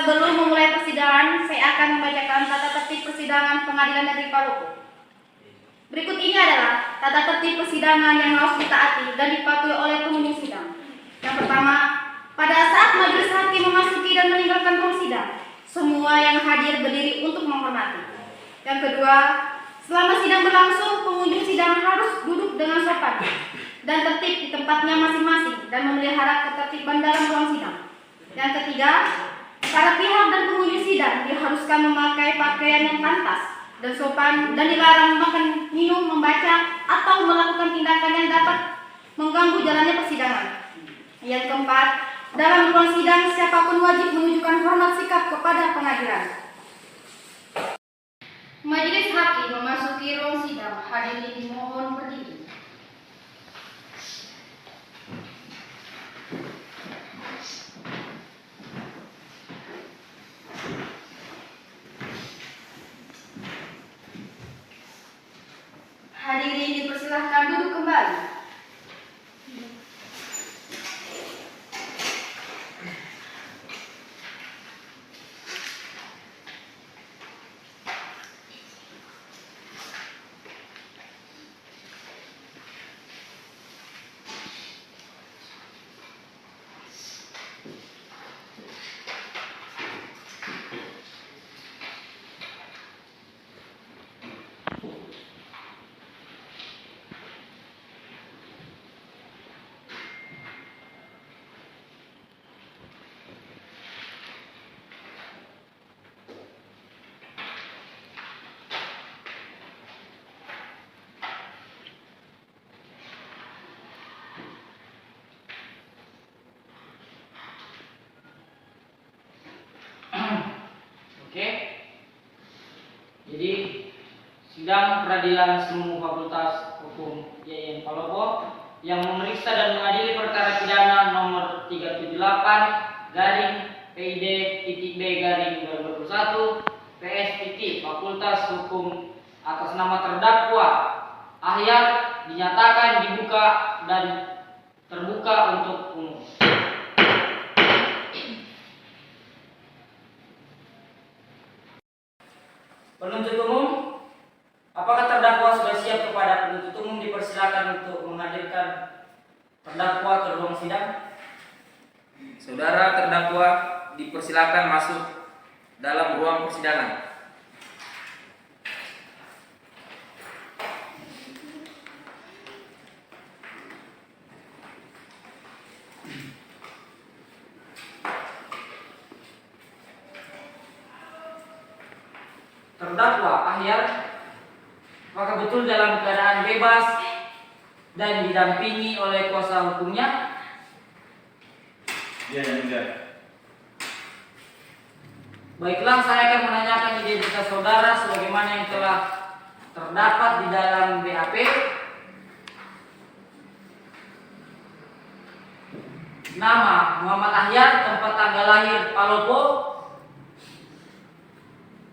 Sebelum memulai persidangan, saya akan membacakan tata tertib persidangan Pengadilan Negeri Palopo. Berikut ini adalah tata tertib persidangan yang harus ditaati dan dipatuhi oleh pengunjung sidang. Yang pertama, pada saat majelis hakim memasuki dan meninggalkan ruang sidang, semua yang hadir berdiri untuk menghormati. Yang kedua, selama sidang berlangsung, pengunjung sidang harus duduk dengan sopan dan tertib di tempatnya masing-masing dan memelihara ketertiban dalam ruang sidang. Yang ketiga, para pihak dan pengunjung sidang diharuskan memakai pakaian yang pantas dan sopan dan dilarang makan, minum, membaca, atau melakukan tindakan yang dapat mengganggu jalannya persidangan. Yang keempat, dalam ruang sidang siapapun wajib menunjukkan hormat sikap kepada pengadilan. Majelis hakim memasuki ruang sidang. Hadirin dimohon berdiri. Hadirin dipersilahkan duduk kembali. Oke, jadi sidang peradilan semu Fakultas Hukum YIN Palopo yang memeriksa dan mengadili perkara pidana nomor 378 garing PID titik B garing 2021 PS titik Fakultas Hukum atas nama terdakwa Ahyar dinyatakan dibuka dan terbuka untuk umum. Penuntut umum, apakah terdakwa sudah siap? Kepada penuntut umum dipersilakan untuk menghadirkan terdakwa ke ruang sidang. Saudara terdakwa dipersilakan masuk dalam ruang persidangan. Terdakwa Ahyar, apakah betul dalam keadaan bebas dan didampingi oleh kuasa hukumnya? Ya, juga. Baiklah, saya akan menanyakan identitas saudara sebagaimana yang telah terdapat di dalam BAP. Nama Muhammad Ahyar, tempat tanggal lahir Palopo,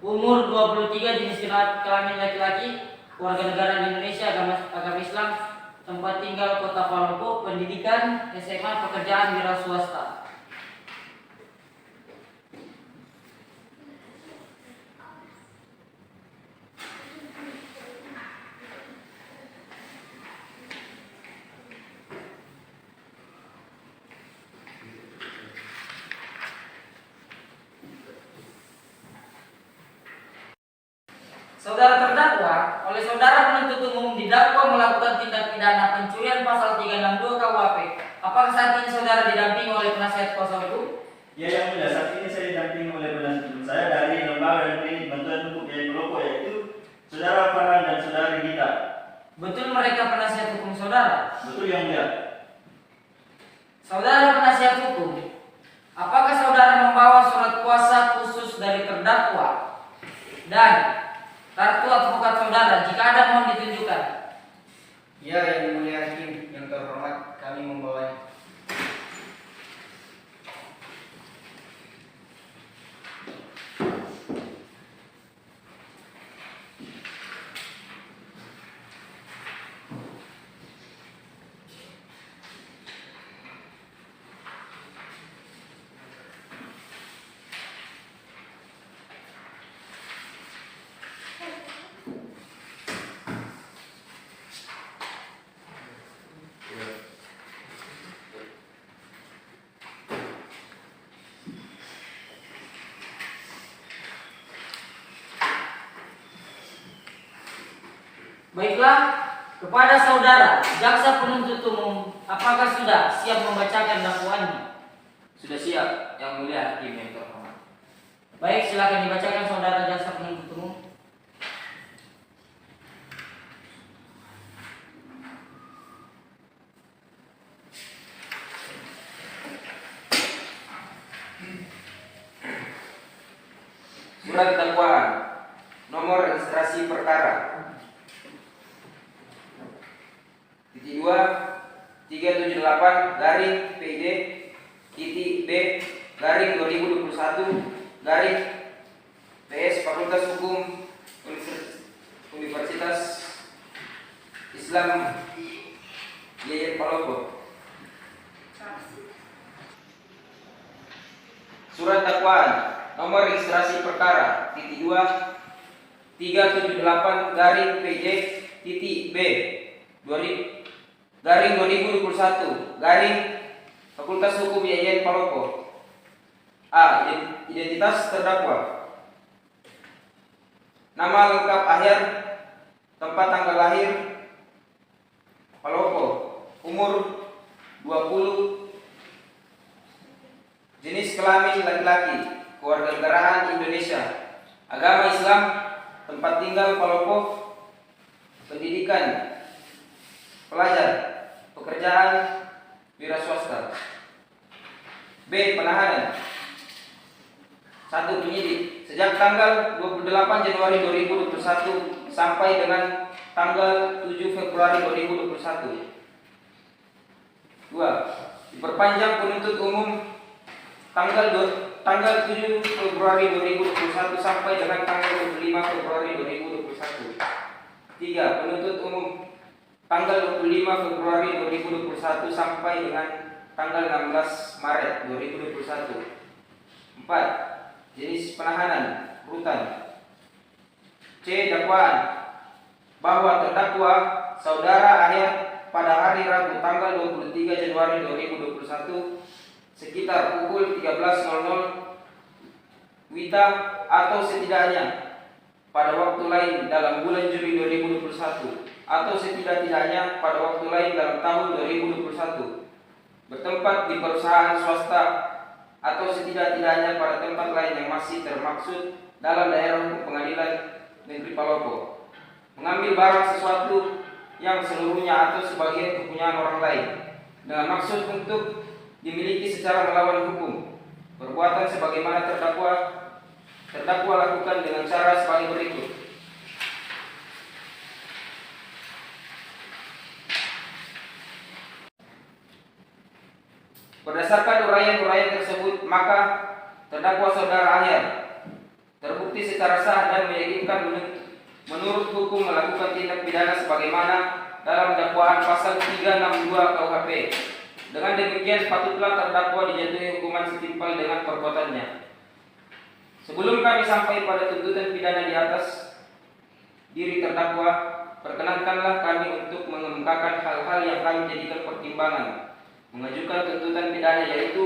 umur 23, jenis kelamin laki-laki, warga negara di Indonesia, agama Islam, tempat tinggal kota Palopo, pendidikan SMA, pekerjaan wira swasta. Saudara terdakwa, oleh saudara penuntut umum didakwa melakukan tindak pidana pencurian pasal 362 KUHP. Apakah saat ini saudara didampingi oleh penasihat kuasa hukum? Ya, yang mulia, saat ini saya didampingi oleh penasihat hukum saya dari lembaga dan klinik bantuan hukum YIN Palopo, yaitu saudara Farhan dan saudara Gita. Betul mereka penasihat hukum saudara? Betul, yang mulia. Saudara penasihat hukum, apakah saudara membawa surat kuasa khusus dari terdakwa dan kartu advokat saudara? Jika ada, mohon ditunjukkan. Ya, yang mulia hakim yang terhormat, kami membawanya. Baiklah, kepada saudara jaksa penuntut umum, apakah sudah siap membacakan dakwaannya? Sudah siap, yang mulia hakim yang terhormat. Baik, silakan dibacakan saudara jaksa penuntut umum. Surat dakwaan nomor registrasi perkara titik 2 378 garing PID titik B garing 2021 garing PS Fakultas Hukum Universitas Islam Yayan Palopo. Surat dakwaan nomor registrasi perkara titik 2 378 garing PJ titik B garing 2021 garing Fakultas Hukum Yayan Palopo. A. Identitas terdakwa. Nama lengkap Ahyar, tempat tanggal lahir Palopo, umur 20, jenis kelamin laki-laki, kewarganegaraan Indonesia, agama Islam, tempat tinggal Palopo, pendidikan pelajar, pekerjaan wira swasta. B. Penahanan. 1. Penyidik sejak tanggal 28 Januari 2021 sampai dengan tanggal 7 Februari 2021. 2. Diperpanjang penuntut umum tanggal 7 Februari 2021 sampai dengan tanggal 25 Februari 2021. 3. Penuntut umum tanggal 25 Februari 2021 sampai dengan tanggal 16 Maret 2021. 4. Jenis penahanan rutan. C. Dakwaan bahwa terdakwa saudara Ahyar pada hari Rabu tanggal 23 Januari 2021 sekitar pukul 13.00 WITA atau setidaknya pada waktu lain dalam bulan Juli 2021 atau setidak-tidaknya pada waktu lain dalam tahun 2021 bertempat di perusahaan swasta atau setidak-tidaknya pada tempat lain yang masih termaksud dalam daerah hukum pengadilan negeri Palopo, mengambil barang sesuatu yang seluruhnya atau sebagian kepunyaan orang lain dengan maksud untuk dimiliki secara melawan hukum. Perbuatan sebagaimana terdakwa lakukan dengan cara sebagai berikut. Berdasarkan uraian-uraian tersebut, maka terdakwa saudara Ahyar terbukti secara sah dan meyakinkan menurut hukum melakukan tindak pidana sebagaimana dalam dakwaan pasal 362 KUHP. Dengan demikian patutlah terdakwa dijatuhi hukuman setimpal dengan perbuatannya. Sebelum kami sampai pada tuntutan pidana di atas diri terdakwa, perkenankanlah kami untuk mengemukakan hal-hal yang kami jadikan pertimbangan mengajukan tuntutan pidana, yaitu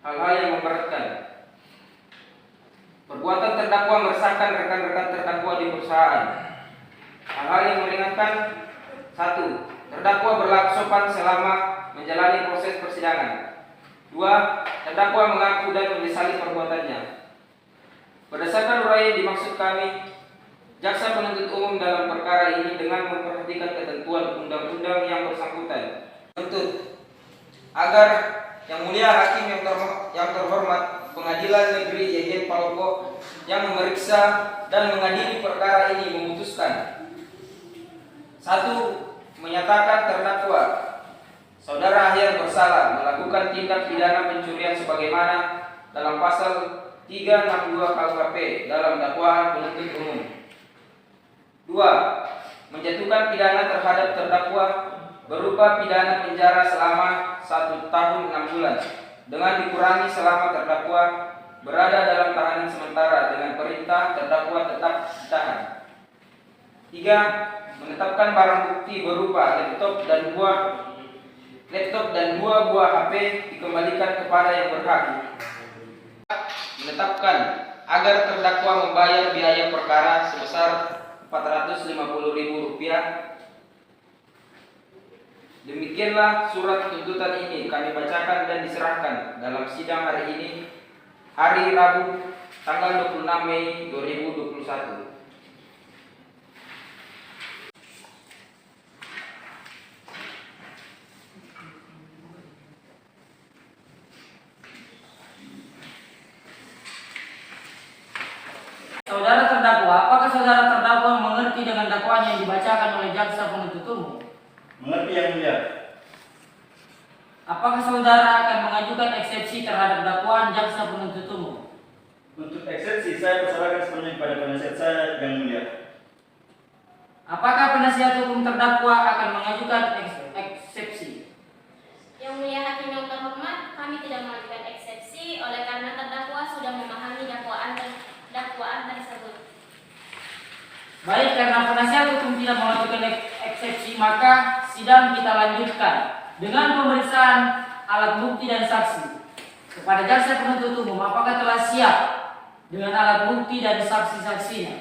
hal-hal yang memberatkan. Perbuatan terdakwa meresahkan rekan-rekan terdakwa di perusahaan. Hal-hal yang meringankan: 1. Terdakwa berlaku sopan selama menjalani proses persidangan. 2. Terdakwa mengaku dan menyesali perbuatannya. Berdasarkan uraian dimaksud kami, jaksa penuntut umum dalam perkara ini dengan memperhatikan ketentuan undang-undang yang bersangkutan menuntut agar yang mulia hakim yang terhormat Pengadilan Negeri Yayan Palopo yang memeriksa dan mengadili perkara ini memutuskan: 1. Menyatakan terdakwa saudara Ahyar bersalah melakukan tindak pidana pencurian sebagaimana dalam pasal 362 KUHP dalam dakwaan penuntut umum. 2. Menjatuhkan pidana terhadap terdakwa berupa pidana penjara selama 1 tahun 6 bulan dengan dikurangi selama terdakwa berada dalam tahanan sementara dengan perintah terdakwa tetap ditahan. 3. Menetapkan barang bukti berupa laptop dan dua buah HP dikembalikan kepada yang berhak. Menetapkan agar terdakwa membayar biaya perkara sebesar Rp450.000. Demikianlah surat tuntutan ini kami bacakan dan diserahkan dalam sidang hari ini, hari Rabu, tanggal 26 Mei 2021. Saudara terdakwa, apakah saudara terdakwa mengerti dengan dakwaan yang dibacakan oleh jaksa penuntut umum? Mengerti yang mulia. Apakah saudara akan mengajukan eksepsi terhadap dakwaan jaksa penuntut umum? Untuk eksepsi saya persilahkan sepenuhnya kepada penasihat saya yang mulia. Apakah penasihat hukum terdakwa akan mengajukan eksepsi? Yang mulia hakim yang terhormat, kami tidak mengajukan eksepsi oleh karena terdakwa sudah memahami dakwaan tersebut. Baik, karena penasihat hukum tidak mengajukan eksepsi, maka sidang kita lanjutkan dengan pemeriksaan alat bukti dan saksi. Kepada jaksa penuntut umum, apakah telah siap dengan alat bukti dan saksi-saksinya?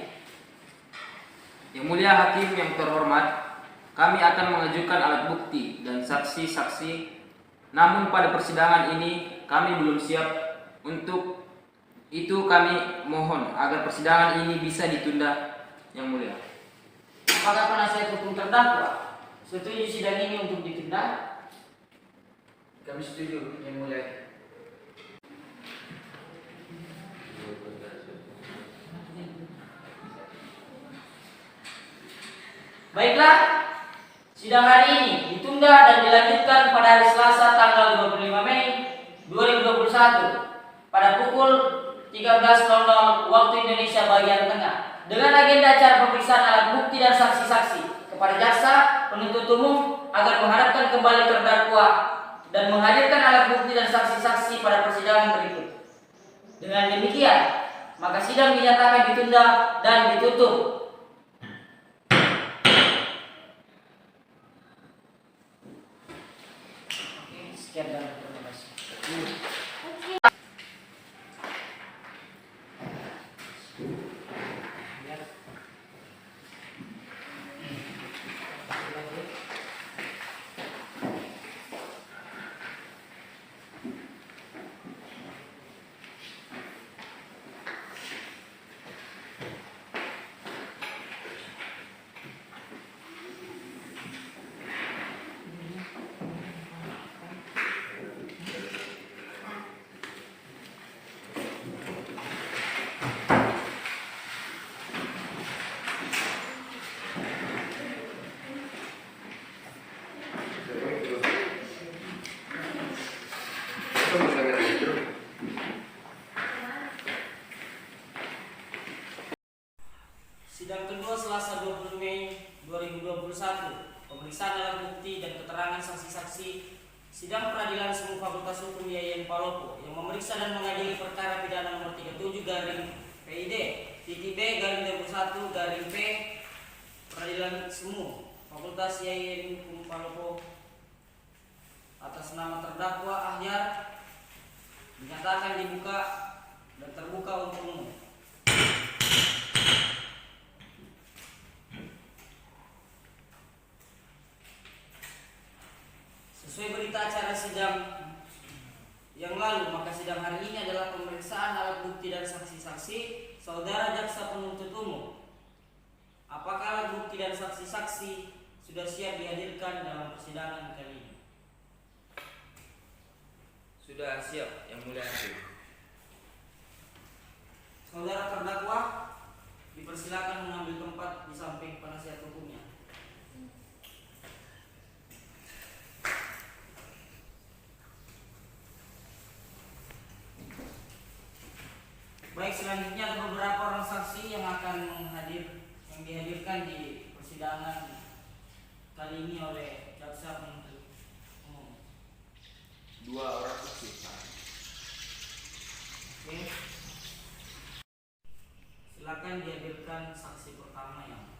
Yang mulia hakim yang terhormat, kami akan mengajukan alat bukti dan saksi-saksi. Namun pada persidangan ini kami belum siap. Untuk itu kami mohon agar persidangan ini bisa ditunda, yang mulia. Apakah penasihat hukum terdakwa setuju sidang ini untuk ditunda? Kami setuju, yang mulia. Baiklah, sidang hari ini ditunda dan dilanjutkan pada hari Selasa tanggal 25 Mei 2021 pada pukul 13.00 waktu Indonesia bagian tengah dengan agenda acara pemeriksaan alat bukti dan saksi-saksi kepada jaksa penuntut umum agar menghadapkan kembali terdakwa dan menghadirkan alat bukti dan saksi-saksi pada persidangan berikut. Dengan demikian, maka sidang dinyatakan ditunda dan ditutup. Sekian dan terima kasih. Sidang kedua Selasa 20 Mei 2021. Pemeriksaan alat bukti dan keterangan saksi-saksi Sidang Peradilan Semu Fakultas Hukum IAIN Palopo yang memeriksa dan mengadili perkara pidana nomor 37 garing PID titik B garing 21 garing P Peradilan Semu Fakultas IAIN Hukum Palopo atas nama terdakwa Ahyar dinyatakan dibuka dan terbuka untuk umum. Sesuai berita acara sidang yang lalu, maka sidang hari ini adalah pemeriksaan alat bukti dan saksi-saksi saudara jaksa penuntut umum. Apakah alat bukti dan saksi-saksi sudah siap dihadirkan dalam persidangan kali ini? Sudah siap, yang mulia hakim. Saudara terdakwa dipersilakan mengambil tempat di samping penasihat hukumnya. Baik, selanjutnya ada beberapa orang saksi yang akan dihadirkan di persidangan kali ini oleh jaksa penuntut umum. 2 orang saksi. Oke. Silakan dihadirkan saksi pertama yang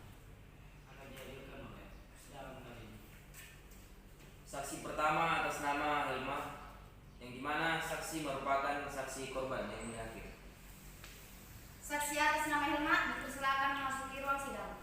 akan dihadirkan oleh persidangan kali ini. Saksi pertama atas nama Helma, yang dimana saksi merupakan saksi korban, yang mulia hakim. Saksi atas nama Helma dipersilakan memasuki ruang sidang.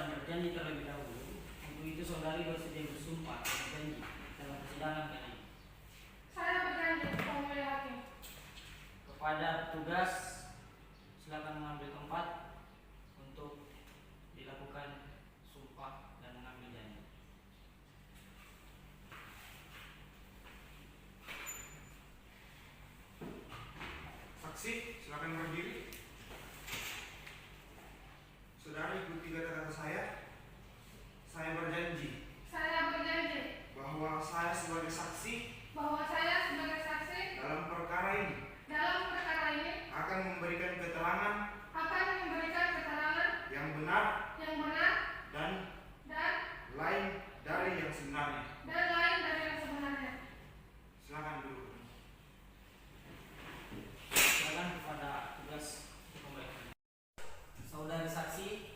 dan berjanji terlebih dahulu. Untuk itu saudari bersedia bersumpah dan berjanji dalam persidangan kali ini. Saya berjanji, Yang Mulia Hakim. Kepada petugas, silakan mengambil tempat untuk dilakukan sumpah dan mengambil janji. Saksi, silakan berdiri. Saudara ikuti kata-kata saya. Saya berjanji Saya berjanji bahwa saya sebagai saksi bahwa saya sebagai saksi dalam perkara ini akan memberikan keterangan yang benar dan lain dari yang sebenarnya. Silakan dulu. Silakan kepada tugas pemeriksaan. Saudari saksi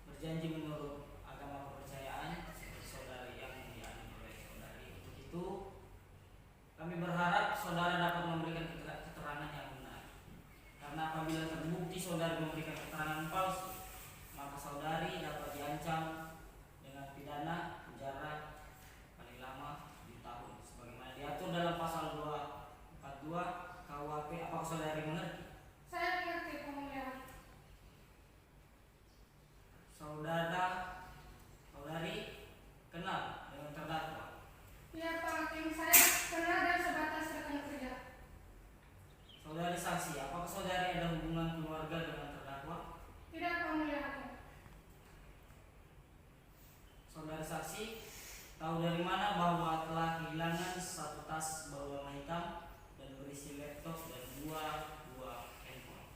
berjanji menurut agama kepercayaan seperti saudari yang diamini oleh saudari. Untuk itu kami berharap saudara dapat memberikan keterangan yang benar. Karena apabila terbukti saudari memberikan keterangan palsu, maka saudari dapat diancam dengan pidana penjara paling lama 7 tahun sebagaimana diatur dalam pasal 242 KUHP. Apakah saudari mengerti? Saya mengerti, Yang Mulia. Saudari kenal dengan terdakwa? Ya, Pak Hakim, saya kenal dan sebatas rekan kerja. Saudari saksi, apakah saudari ada hubungan keluarga dengan terdakwa? Tidak, Pak Mulia Hakim. Saudari saksi, tahu dari mana bahwa telah kehilangan satu tas berwarna hitam dan berisi laptop dan 2 buah handphone?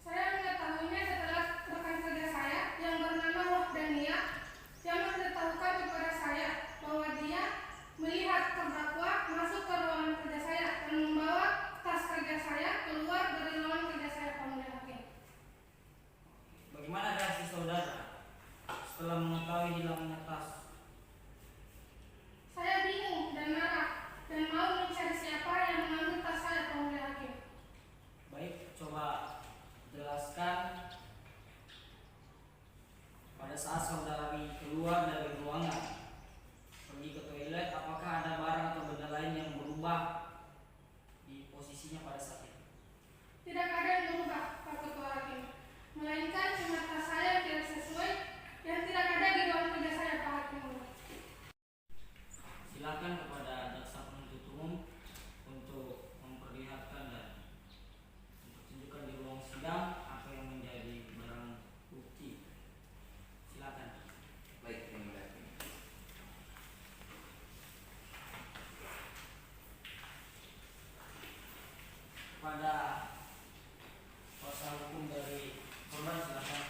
Saya mengetahuinya setelah rekan kerja saya yang bernama Wahdania yang memberitahukan kepada saya bahwa dia melihat terdakwa masuk ke ruangan kerja saya dan membawa tas kerja saya keluar dari ruangan kerja saya, Pak Mulia Hakim. Bagaimana reaksi saudara setelah mengetahui hilangnya tas? Saya bingung dan marah dan mau mencari siapa yang mengambil tas saya, Pak Mulia Hakim. Baik, coba jelaskan pada saat saudari keluar dari ruangan pergi ke toilet, apakah ada barang atau benda lain yang berubah di posisinya pada saat itu? Tidak ada yang berubah, Pak Ketua Hakim, melainkan cuma tas saya yang tidak sesuai yang tidak ada di ruang kerja saya, Pak Hakim. Silakan kepada jaksa penuntut umum untuk memperlihatkan dan untuk tunjukkan di ruang sidang apa yang menjadi barang bukti. Silakan. Baik, Yang Mulia Hakim. Kepada kuasa hukum dari korban, silakan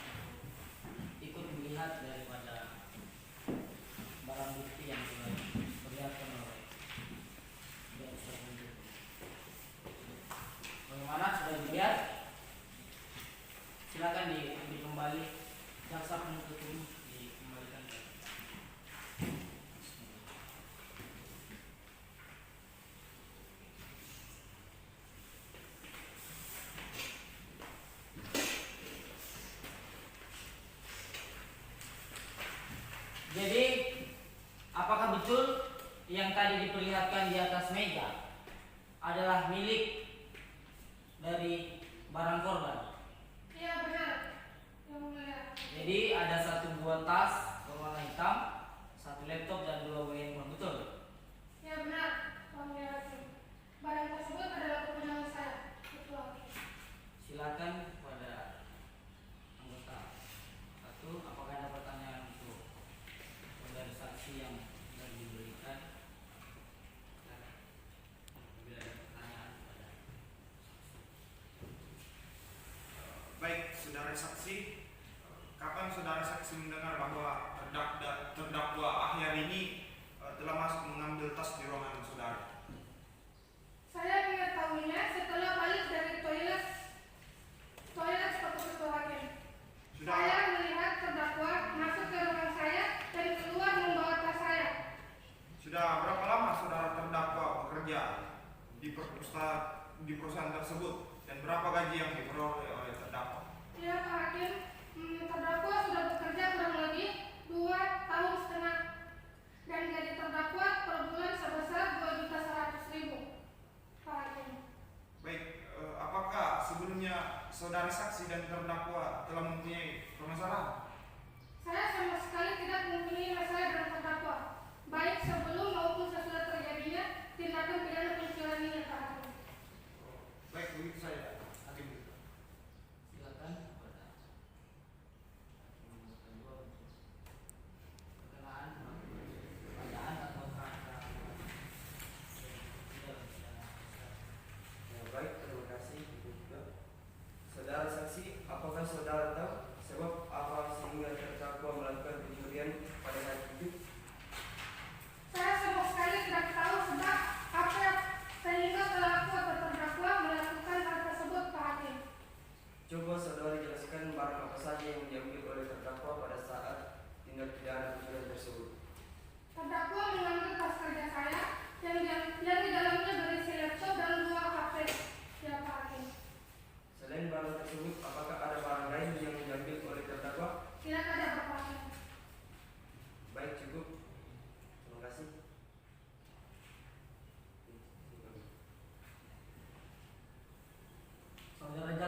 ikut melihat daripada barang bukti yang telah diperlihatkan oleh jaksa penuntut. Bagaimana, sudah dilihat? Silakan diambil kembali jaksa penuntut umum, dikembalikan. Jadi, apakah betul yang tadi diperlihatkan di atas meja adalah milik dari barang korban? Iya, benar, Yang Mulia. Jadi ada 1 buah tas berwarna hitam, 1 laptop dan 2 buah handphone, betul? Ya, benar, Pak Mulia Hakim. Barang tersebut adalah kepunyaan saya, Ketua Hakim. Silakan kepada anggota 1, apakah ada pertanyaan untuk saudara saksi yang sudah diberikan? Silakan. Bila ada pertanyaan kepada Baik, saudara saksi. Kapan saudara saksi mendengar bahwa terdakwa Ahyar ini telah masuk mengambil tas di ruangan saudara? Saya mengetahuinya setelah balik dari toilet Pak Ketua Hakim. Saya melihat terdakwa masuk ke ruangan saya dan keluar membawa tas saya. Sudah berapa lama saudara terdakwa bekerja di perusahaan tersebut dan berapa gaji yang diperoleh oleh terdakwa? Ya, Pak Hakim, terdakwa sudah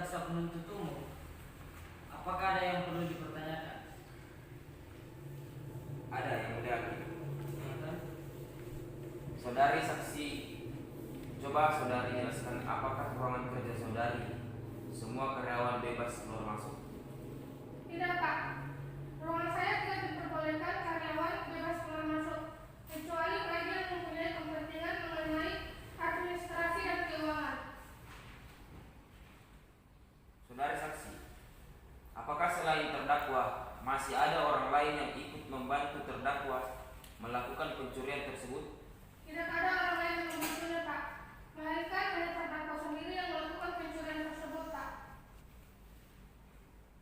jaksa penuntut umum, apakah ada yang perlu dipertanyakan? Ada yang mulia hakim. Silakan. Saudari saksi, coba saudari jelaskan apakah ruangan kerja saudari semua karyawan bebas keluar masuk? Tidak, Pak. Ruangan saya tidak diperbolehkan karyawan bebas keluar masuk, kecuali bagi yang mempunyai kepentingan mengenai administrasi dan keuangan. Saudari saksi, apakah selain terdakwa masih ada orang lain yang ikut membantu terdakwa melakukan pencurian tersebut? Tidak ada orang lain yang membantunya, Pak. Melainkan hanya terdakwa sendiri yang melakukan pencurian tersebut, Pak.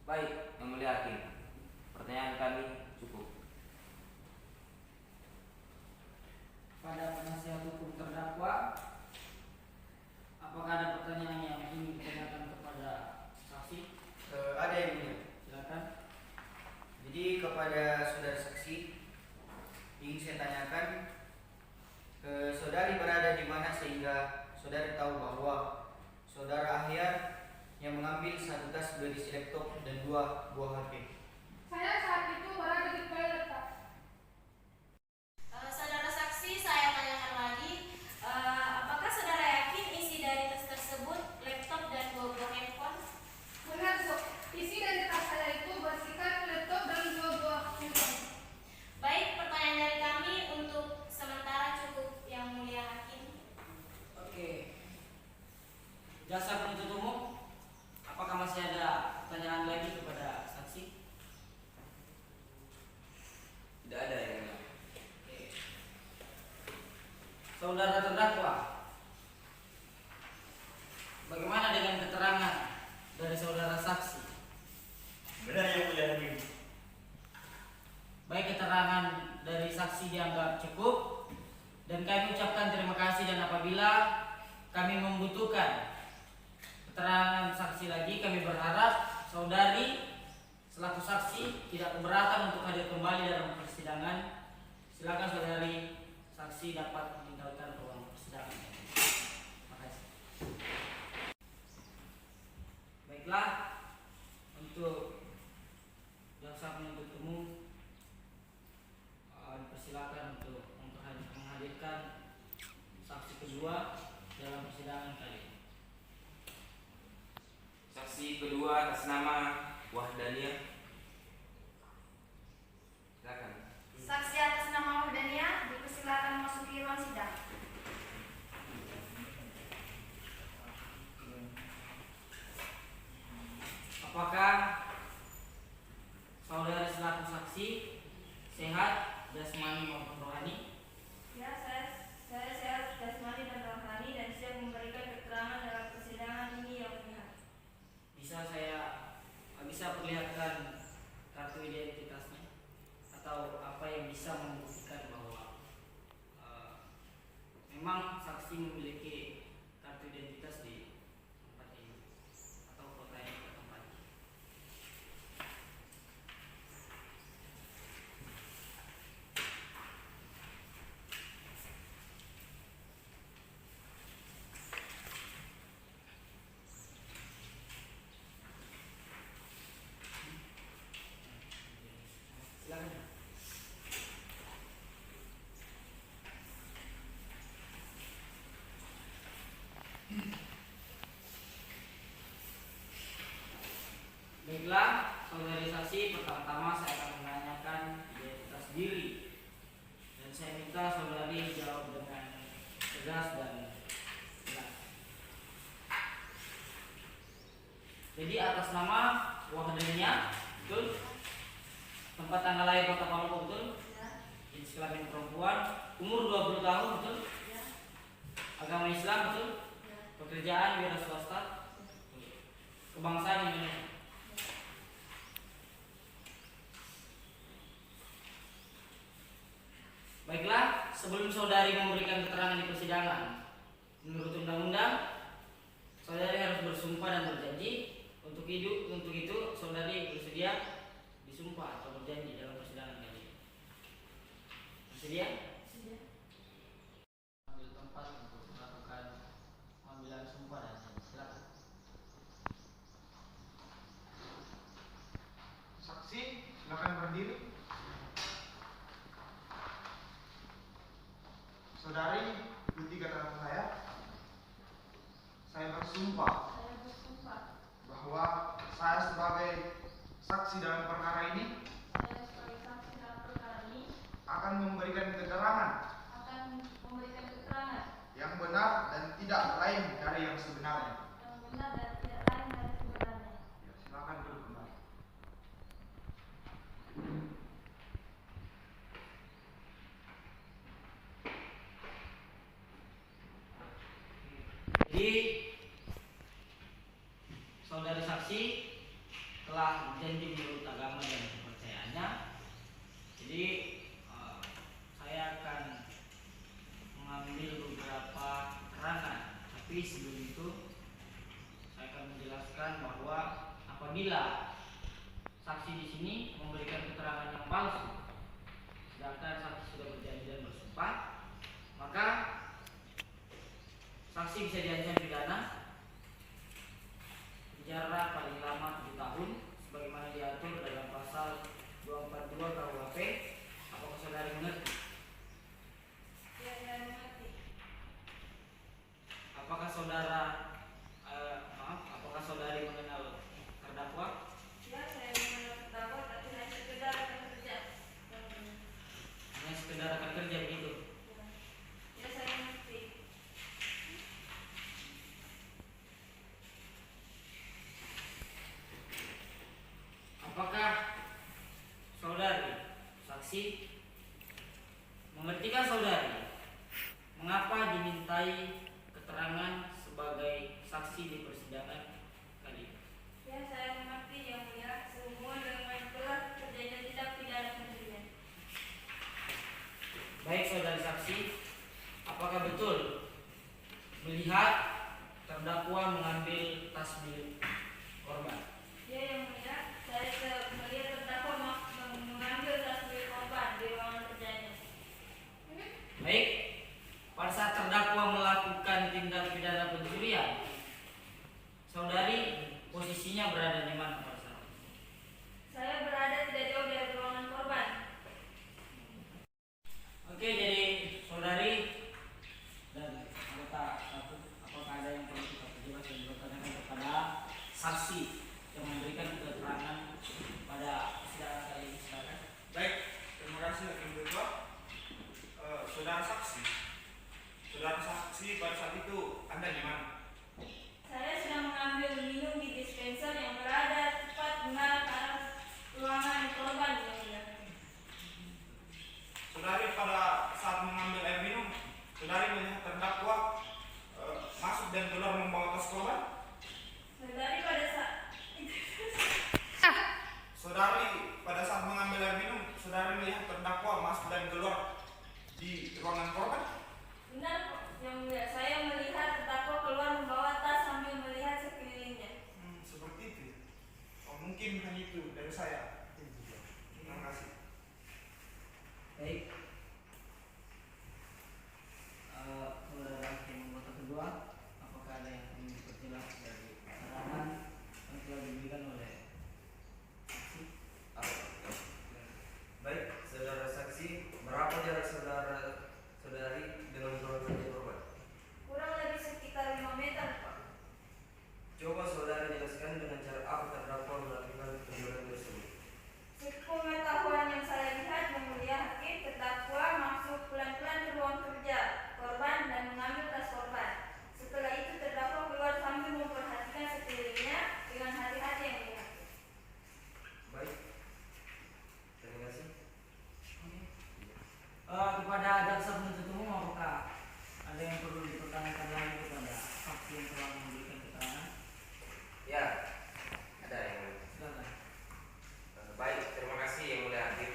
Baik, yang mulia hakim. Pertanyaan kami cukup. Pada penasihat hukum terdakwa, apakah ada pertanyaan yang ingin ditanyakan kepada saksi? Ada yang mulia. Silakan. Jadi kepada saudara saksi ingin saya tanyakan, saudari berada di mana sehingga saudari tahu bahwa saudara Ahyar yang mengambil satu tas berisi laptop dan 2 buah HP. Saya saat itu berada di toilet, Pak. Saudara saksi, saya tanyakan lagi, apakah saudara yakin isi dari tas tersebut laptop dan 2 buah handphone? Benar, Bu. Isi dari tas saya itu berisikan laptop dan 2 buah handphone. Baik, pertanyaan dari kami untuk sementara cukup, yang mulia hakim. Oke. Jaksa penuntut umum, apakah masih ada pertanyaan lagi kepada saksi? Tidak ada yang mulia. Oke. Saudara terdakwa, bagaimana dengan keterangan dari saudara saksi? Benar yang mulia hakim. Baik, keterangan dari saksi dianggap cukup dan kami ucapkan terima kasih, dan apabila kami membutuhkan keterangan saksi lagi, kami berharap saudari selaku saksi tidak keberatan untuk hadir kembali dalam persidangan. Silakan saudari saksi dapat meninggalkan ruang persidangan. Terima kasih. Baiklah, untuk jaksa penuntut umum dipersilakan untuk menghadirkan saksi kedua dalam persidangan kali ini. Saksi kedua atas nama Wahdania. Silakan. Saksi atas nama Wahdania dipersilakan memasuki ruang sidang. Apakah saudari selaku saksi sehat jasmani maupun rohani? Ya, saya sehat jasmani dan rohani dan siap memberikan keterangan dalam persidangan ini yang mulia. Bisa perlihatkan kartu identitasnya atau apa yang bisa membuktikan bahwa memang saksi memiliki kartu identitas di tempat ini atau kota ini ke tempat ini. Silakan. Baiklah, saudari saksi, pertama-tama saya akan menanyakan identitas diri dan saya minta saudari jawab dengan tegas dan jelas. Jadi atas nama Wahdania, betul? Tempat tanggal lahir Kota Palopo, betul? Jenis kelamin perempuan, umur 20 tahun, betul? Agama Islam, betul? Pekerjaan wira swasta, kebangsaan Indonesia. Baiklah, sebelum saudari memberikan keterangan di persidangan, menurut undang-undang, saudari harus bersumpah dan berjanji. Untuk itu, saudari bersedia disumpah atau berjanji dalam persidangan kali ini. Bersedia? Ambil tempat untuk melakukan pengambilan sumpah dan janji. Silakan. Silakan berdiri. Saudari, ikuti kata saya. Saya bersumpah bahwa saya sebagai saksi dalam perkara ini akan memberikan keterangan yang benar dan tidak lain dari yang sebenarnya. Ya, silakan duduk kembali. Jadi saudari saksi telah janji menurut agama dan kepercayaannya. Jadi saya akan mengambil beberapa keterangan. Tapi sebelum itu saya akan menjelaskan bahwa apabila saksi di sini memberikan keterangan yang palsu, sedangkan saksi sudah berjanji dan bersumpah, maka saksi bisa diancam pidana penjara paling lama 7 tahun sebagaimana diatur dalam pasal 242 KUHP. Apakah saudari mengerti? Ya, saya mengerti. Apakah apakah saudari mengenal terdakwa? Ya, saya mengenal terdakwa, tapi hanya sekedar akan kerja. Hanya sekedar akan kerja begitu. Ya, saya mengerti. Apakah saudari saksi mengertikah saudari mengapa dimintai keterangan sebagai saksi di persidangan kali ini? Ya, saya mengerti yang mulia, sehubungan dengan telah terjadinya tindak pidana pencurian. Baik saudari saksi, apakah betul melihat terdakwa mengambil tas milik korban? Ya, yang mulia, saya melihat terdakwa mengambil tas milik korban di ruangan kerjanya. Baik, pada saat terdakwa melakukan tindak pidana pencurian, saudari posisinya berada di mana pada saat itu? Saya berada tidak jauh dari ruangan korban. Oke, jadi saudari dan anggota satu, apakah ada yang perlu kita perjelas dan bertanyakan kepada saksi yang memberikan keterangan pada persidangan kali ini? Silakan. Baik, terima kasih Hakim Ketua. Saudara saksi pada saat itu Anda di mana? Saya sedang mengambil minum di dispenser yang berada tepat mengarah ke arah ruangan korban, yang mulia. Saudari pada saat mengambil air minum, saudari melihat terdakwa masuk dan keluar membawa tas korban? Saudari pada saat Saudari pada saat mengambil air minum, saudari melihat terdakwa masuk dan keluar di ruangan korban? benar, yang mulia, saya melihat terdakwa keluar membawa tas sambil melihat sekelilingnya. Seperti itu. Oh, mungkin hanya itu dari saya. Terima kasih. Baik. Saudara hakim anggota kedua, apakah ada yang ingin diperjelas dari keterangan yang telah diberikan oleh saksi? Baik, saudara saksi, berapa jarak saudari dengan ruang kerja korban? Kurang lebih sekitar 5 meter, Pak. Coba saudara jelaskan dengan cara apa terdakwa melakukan penjualan tersebut. Sepengetahuan yang saya lihat, yang mulia hakim, terdakwa masuk pelan-pelan ke ruang kerja korban dan mengambil tas korban. Setelah itu terdakwa keluar sambil memperhatikan sekelilingnya dengan hati-hati, yang mulia hakim. Baik, terima kasih. Kepada jaksa penuntut umum, apakah ada yang perlu dipertanyakan lagi kepada saksi yang telah memberikan keterangan? Ya, ada yang mulia. Silakan. Baik, terima kasih yang mulia hakim.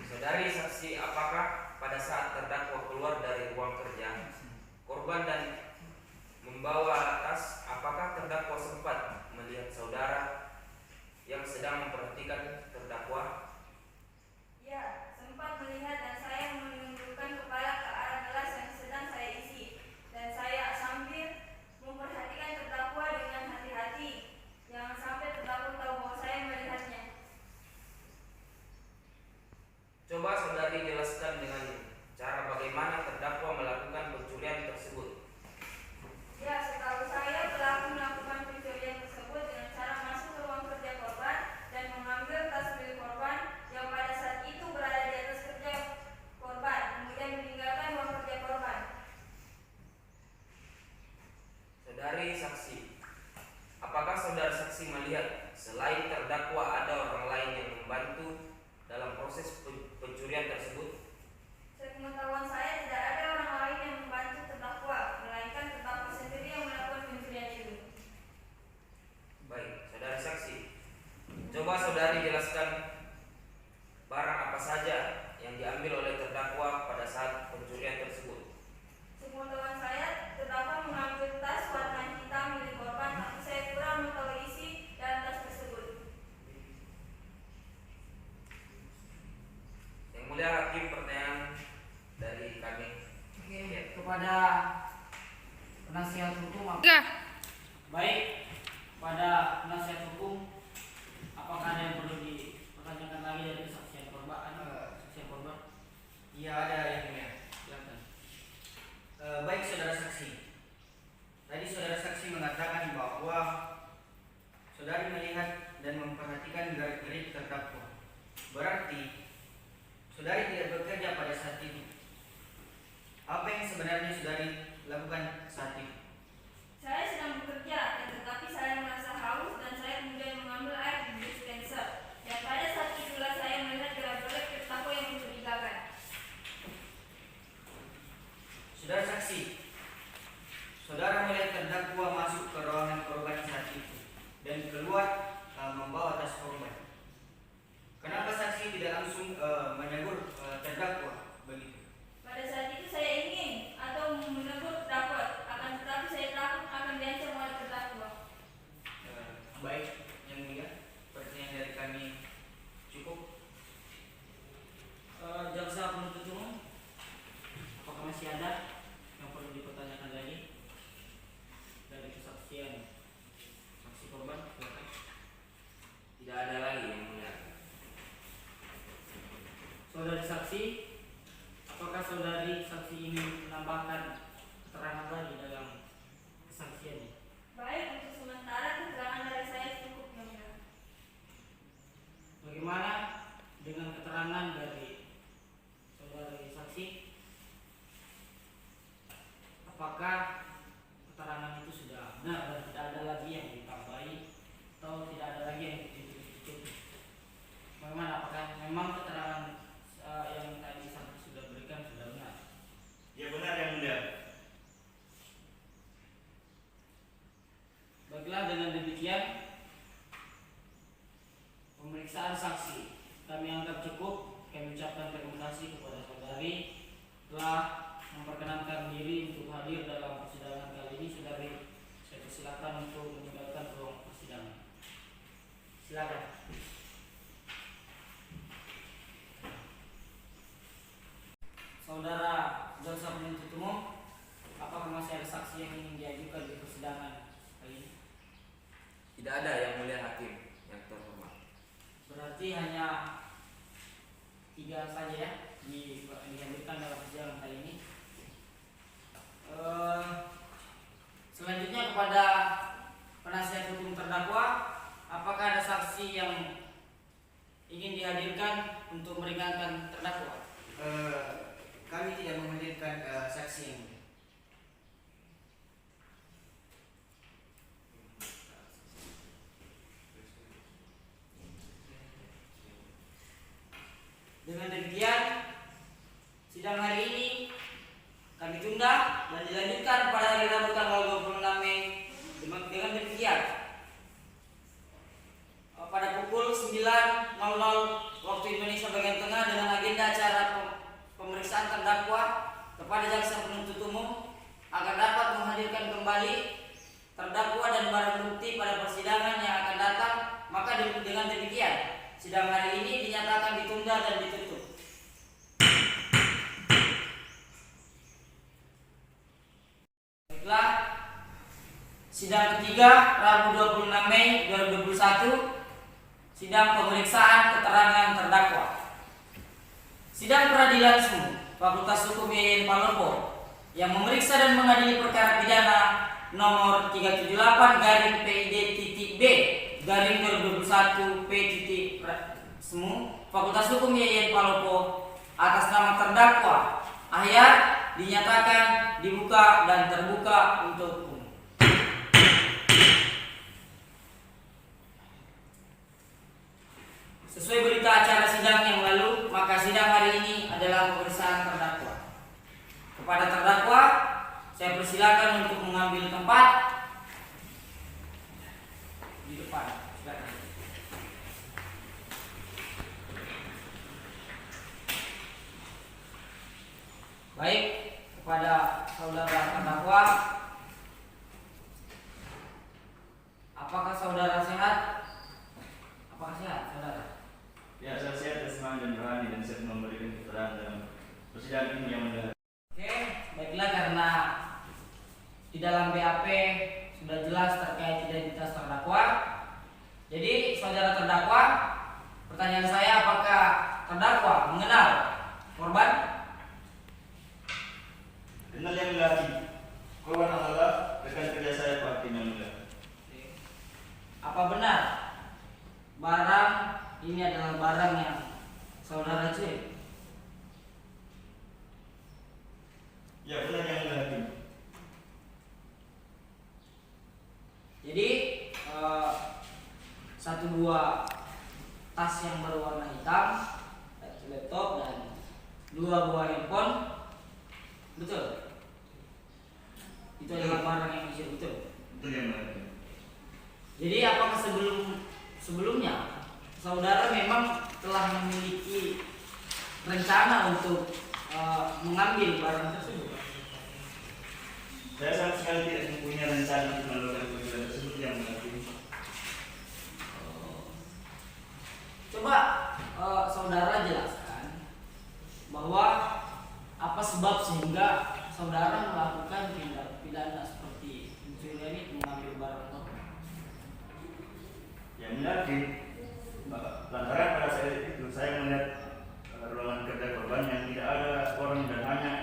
Saudari saksi, apakah pada saat terdakwa keluar dari ruang kerja korban dan membawa tas, apakah terdakwa sempat melihat saudara yang sedang memperhatikan terdakwa? Ya, sempat melihat dan saya menundukkan kepala ke arah gelas yang sedang saya isi. Dan saya sambil memperhatikan terdakwa dengan hati-hati. Jangan sampai terdakwa tahu bahwa saya melihatnya. saja yang diambil oleh terdakwa pada saat pencurian tersebut? Sepengetahuan saya, terdakwa mengambil tas warna hitam milik korban, tapi saya kurang mengetahui isi dalam tas tersebut. Yang mulia hakim, pertanyaan dari kami. Oke, kepada penasihat hukum. Baik, pada penasihat hukum, apakah ada yang perlu dipertanyakan lagi dari kesaksian korban? Iya, ada yang mulia. Silakan. Baik saudara saksi. Tadi saudara saksi mengatakan bahwa saudari melihat dan memperhatikan gerak-gerik terdakwa. Berarti saudari tidak bekerja pada saat itu. Apa yang sebenarnya saudari lakukan saat itu? Saya sedang bekerja, tetapi saya merasa haus dan saya kemudian mengambil air di dispenser. Dan pada saat itulah saya melihat gerak-gerik terdakwa yang mencurigakan. Saudara saksi, saudara melihat terdakwa masuk ke ruangan korban saat itu dan keluar membawa tas korban. Kenapa saksi tidak langsung menegur terdakwa begitu? Pada saat itu saya ingin atau menegur terdakwa, akan tetapi saya takut akan diancam oleh terdakwa. Baik, yang mulia, pertanyaan dari kami cukup. Jaksa penuntut umum, apakah masih ada yang perlu dipertanyakan lagi dari kesaksian saksi korban? Silakan. Tidak ada lagi yang mulia. Saudari saksi, apakah saudari saksi ini menambahkan keterangan lagi dalam kesaksiannya? Baik, untuk sementara keterangan dari saya cukup, yang mulia. Bagaimana dengan keterangan dari saudari saksi? Apakah keterangan itu sudah benar dan tidak ada lagi yang ditambahi atau tidak ada lagi yang ditutup? Bagaimana? Apakah memang keterangan yang tadi saksi sudah berikan sudah benar? Ya benar yang mulia. Baiklah, dengan demikian pemeriksaan saksi kami anggap cukup. Kami ucapkan terima kasih kepada saudari telah memperkenankan diri untuk hadir dalam persidangan kali ini. Saudari, saya persilakan untuk meninggalkan ruang persidangan. Silakan. Saudara jaksa penuntut umum, apakah masih ada saksi yang ingin diajukan di persidangan kali ini? Tidak ada yang mulia hakim yang terhormat. Berarti hanya 3 saja ya dihadirkan dalam persidangan kali ini. Selanjutnya kepada penasihat hukum terdakwa, apakah ada saksi yang ingin dihadirkan untuk meringankan terdakwa? Kami tidak menghadirkan saksi yang mulia. Dengan demikian, sidang hari ini kami tunda dan dilanjutkan pada hari Rabu tanggal 26 Mei. Dengan demikian, pada pukul 9.00 waktu Indonesia bagian tengah dengan agenda acara pemeriksaan terdakwa kepada jaksa penuntut umum akan dapat menghadirkan kembali terdakwa dan barang bukti pada persidangan yang akan datang. Maka dengan demikian, sidang hari ini dinyatakan ditunda dan ditutup. Baiklah, sidang ketiga Rabu 26 Mei 2021, sidang pemeriksaan keterangan terdakwa. Sidang peradilan semu Fakultas Hukum IAIN Palopo yang memeriksa dan mengadili perkara pidana nomor 378/B/2021 semu Fakultas Hukum IAIN Palopo atas nama terdakwa Ahyar dinyatakan dibuka dan terbuka untuk umum. Sesuai berita acara sidang yang lalu, maka sidang hari ini adalah pemeriksaan terdakwa. Kepada terdakwa, saya persilakan untuk mengambil tempat di depan. Silakan. Baik, kepada saudara terdakwa, apakah saudara sehat? Apakah sehat, saudara? Ya, saya sehat, semangat dan berani dan siap memberikan keterangan dalam persidangan ini yang mulia. Oke, baiklah, karena di dalam BAP sudah jelas terkait identitas terdakwa. Jadi, saudara terdakwa, pertanyaan saya, apakah terdakwa mengenal korban? Kenal yang lagi. Korban adalah rekan kerja saya Pak Tim yang mulia. Apa benar barang ini adalah barang yang saudara curi? Ya, benar yang mulia Hakim. Jadi satu buah tas yang berwarna hitam, laptop, dan 2 buah handphone, betul? Itu adalah barang yang dicuri, betul? Betul yang mulia Hakim. Jadi apakah sebelumnya saudara memang telah memiliki rencana untuk mengambil barang tersebut? Saya sama sekali tidak mempunyai rencana untuk melakukan pembelaan tersebut yang mulia Hakim. Coba saudara jelaskan bahwa apa sebab sehingga saudara melakukan tindak pidana seperti pencurian itu, mengambil barang korban. Yang mulia Hakim, lantaran pada saat itu saya melihat ruangan kerja korban yang tidak ada orang dan hanya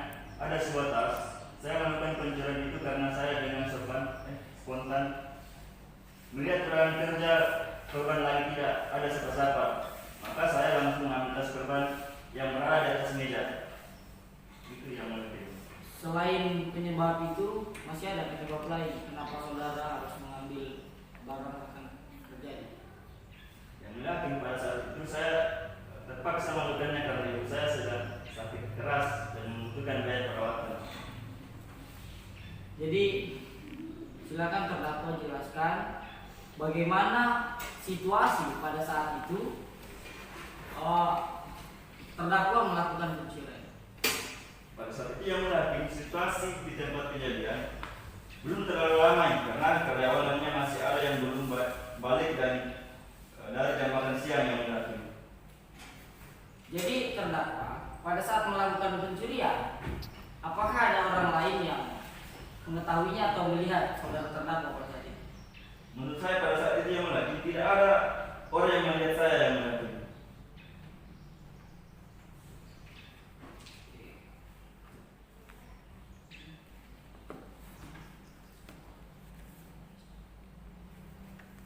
ada sebuah tas. Saya melakukan pencurian itu karena saya dengan spontan melihat ruangan kerja korban lagi tidak ada siapa-siapa. Maka saya langsung mengambil tas korban yang berada di atas meja. Itu yang mulia. Selain penyebab itu, masih ada penyebab lain kenapa saudara harus mengambil barang rekan kerjanya? Yang mulia Hakim, pada saat itu saya terpaksa melakukannya karena ibu saya sedang sakit keras dan membutuhkan biaya perawatan. Jadi silakan terdakwa jelaskan bagaimana situasi pada saat itu terdakwa melakukan pencurian. Pada saat itu yang mulia Hakim, situasi di tempat kejadian belum terlalu lama karena karyawannya masih ada yang belum balik dari jam makan siang yang mulia Hakim. Jadi terdakwa pada saat melakukan pencurian, apakah ada orang lain yang mengetahuinya atau melihat saudara terdakwa pada saat itu? Menurut saya pada saat itu yang mulia Hakim, tidak ada orang yang melihat saya yang mulia Hakim.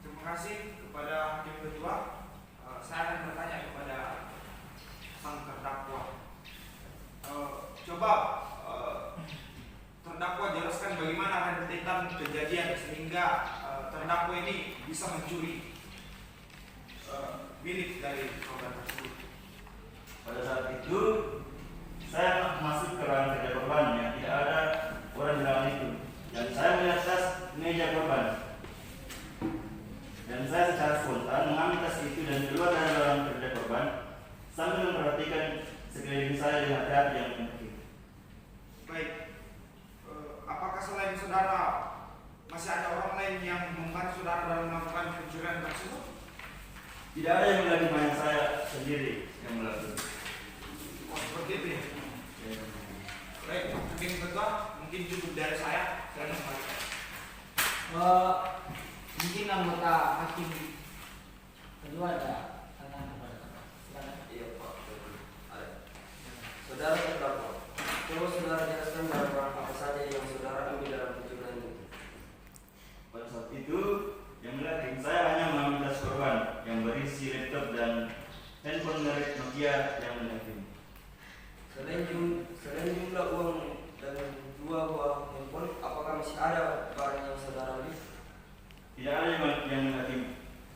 Terima kasih kepada Hakim Ketua. Saya akan bertanya kepada sang terdakwa. Coba terdakwa jelaskan bagaimana rentetan kejadian sehingga terdakwa ini bisa mencuri milik dari korban tersebut. Pada saat itu saya masuk ke ruang kerja korban yang tidak ada orang di dalam itu, dan saya melihat tas meja korban, dan saya secara spontan mengambil tas itu dan keluar dari ruang kerja korban sambil memperhatikan sekeliling saya dengan hati-hati yang penuh. Baik, apakah selain saudara masih ada orang lain yang membantu saudara dalam melakukan pencurian tersebut? Tidak ada yang melakukan, hanya saya sendiri yang melakukan. Oh, seperti itu ya. Baik, Hakim Ketua, mungkin cukup dari saya. Saya kembalikan. Mungkin anggota hakim kedua ada tanya kepada terdakwa. Silakan. Iya Pak, ada. Saudara terdakwa, coba saudara jelaskan barang-barang apa saja yang saudara ambil dalam pencurian itu. Pada saat itu yang melihat saya hanya mengambil tas korban yang berisi laptop dan handphone merek Nokia yang melihat. Selain jumlah uang dan 2 buah handphone, apakah masih ada barang yang saudara ambil? Tidak ada yang melihat,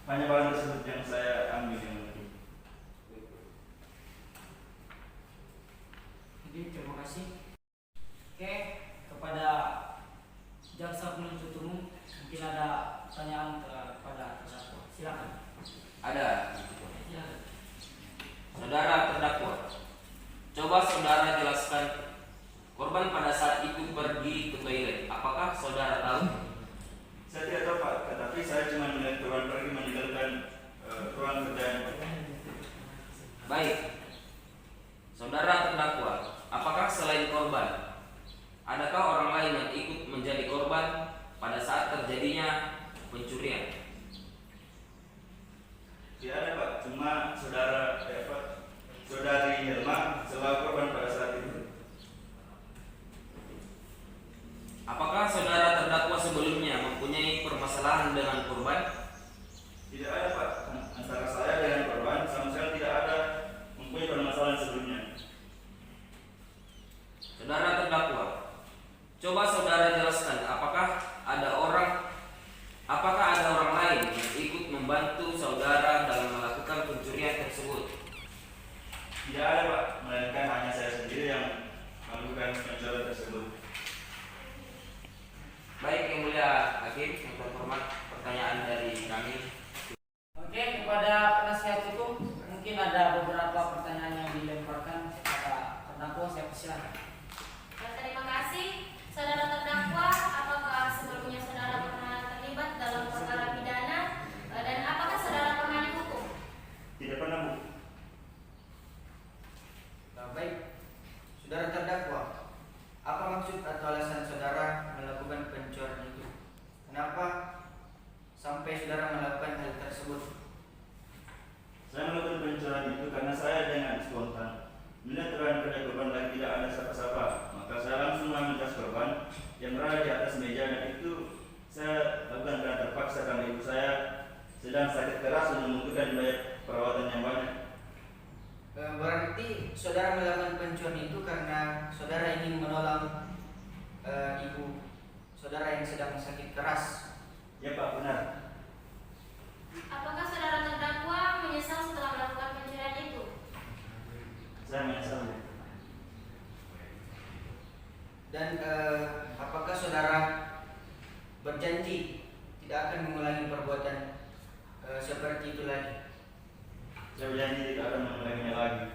hanya barang tersebut yang saya ambil yang melihat. Jadi terima kasih. Oke, kepada jaksa penuntut umum mungkin ada pertanyaan kepada terdakwa. Silakan. Ada. Silakan. Saudara terdakwa, coba saudara jelaskan Baik, saudara terdakwa, apakah selain korban, adakah orang lain yang ikut menjadi korban pada saat terjadinya pencurian? Tidak ada Pak, cuma saudari Helma selaku korban pada saat itu. Apakah saudara terdakwa sebelumnya mempunyai permasalahan dengan korban? Tidak ada Pak, antara saya dengan korban sama sekali tidak ada mempunyai permasalahan sebelumnya. Saudara terdakwa, coba saudara jelaskan apakah ada orang lain yang ikut membantu saudara dalam melakukan pencurian tersebut? Tidak ada Pak, melainkan hanya saya sendiri yang melakukan pencurian tersebut. Baik, yang mulia hakim, yang terhormat, pertanyaan dari kami. Oke, kepada penasihat hukum mungkin ada beberapa pertanyaan yang dilemparkan kepada terdakwa. Saya persilakan. Terima kasih, saudara terdakwa. Apakah sebelumnya saudara pernah terlibat dalam perkara pidana dan apakah saudara pernah dihukum? Tidak pernah Bu. Baik, saudara terdakwa, apa maksud atau alasan saudara melakukan pencurian itu? Kenapa sampai saudara melakukan hal tersebut? Saya melakukan pencurian itu karena saya dengan spontan melihat rekan kerja korban lagi tidak ada siapa-siapa, maka saya langsung mengambil tas korban yang berada di atas meja, dan itu saya lakukan karena terpaksa karena ibu saya sedang sakit keras dan membutuhkan biaya perawatan yang banyak. Berarti saudara melakukan pencurian itu karena saudara ingin menolong ibu saudara yang sedang sakit keras. Ya Pak, benar. Apakah saudara terdakwa menyesal setelah melakukan pencurian itu? Saya menyesal. Dan apakah saudara berjanji tidak akan mengulangi perbuatan seperti itu lagi? Saya berjanji tidak akan mengulanginya lagi.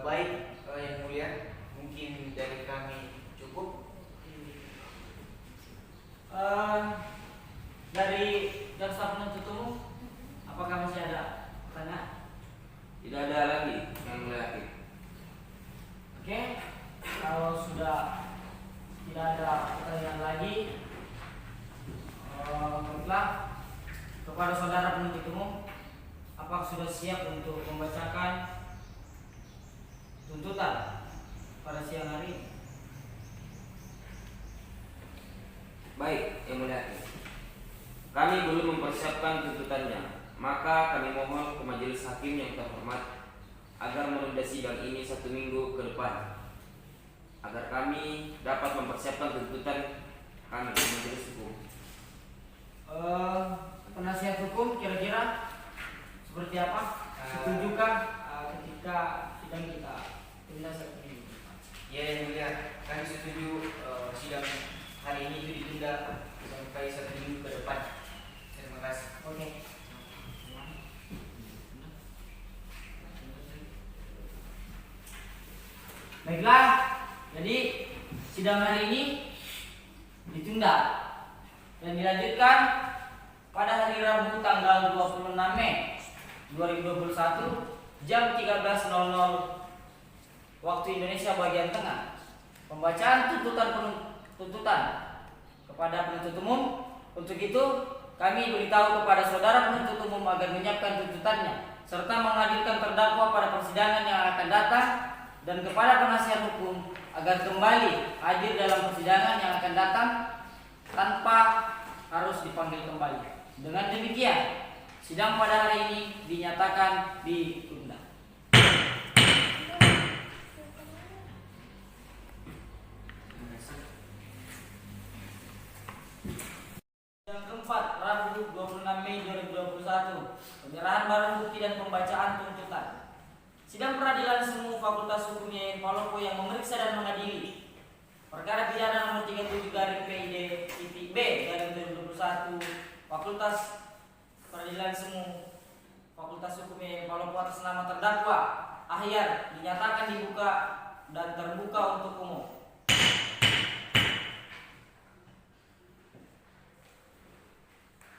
Baik, yang mulia, mungkin dari kami cukup. Dari jaksa penuntut umum, apakah masih ada pertanyaan? Tidak ada lagi, yang mulia hakim. Oke, kalau sudah tidak ada pertanyaan lagi, baiklah, kepada saudara penuntut umum, apakah sudah siap untuk membacakan tuntutan pada siang hari ini? Baik, yang mulia hakim. Kami belum mempersiapkan tuntutannya, maka kami mohon ke majelis hakim yang terhormat agar menunda sidang ini 1 minggu ke depan, agar kami dapat mempersiapkan tuntutan kami ke majelis hukum. Penasihat hukum kira-kira seperti apa? Setujukah ketika sidang kita tunda 1 minggu? Ya, yang mulia, kami setuju sidang hari ini itu ditunda sampai 1 minggu ke depan. Terima kasih. Oke. Baiklah, jadi sidang hari ini ditunda dan dilanjutkan pada hari Rabu tanggal 26 Mei 2021 jam 13.00 waktu Indonesia bagian tengah. Pembacaan tuntutan kepada penuntut umum. Untuk itu kami beritahu kepada saudara penuntut umum agar menyiapkan tuntutannya serta menghadirkan terdakwa pada persidangan yang akan datang, dan kepada penasihat hukum agar kembali hadir dalam persidangan yang akan datang tanpa harus dipanggil kembali. Dengan demikian, sidang pada hari ini dinyatakan ditunda. Yang keempat, Rabu 26 Mei 2021, penyerahan barang bukti dan pembacaan tuntutan. Sidang peradilan semu Fakultas Hukum IAIN Palopo yang memeriksa dan mengadili perkara pidana nomor 37/PID-B/2021 Fakultas Peradilan Semu Fakultas Hukum IAIN Palopo atas nama terdakwa Ahyar dinyatakan dibuka dan terbuka untuk umum.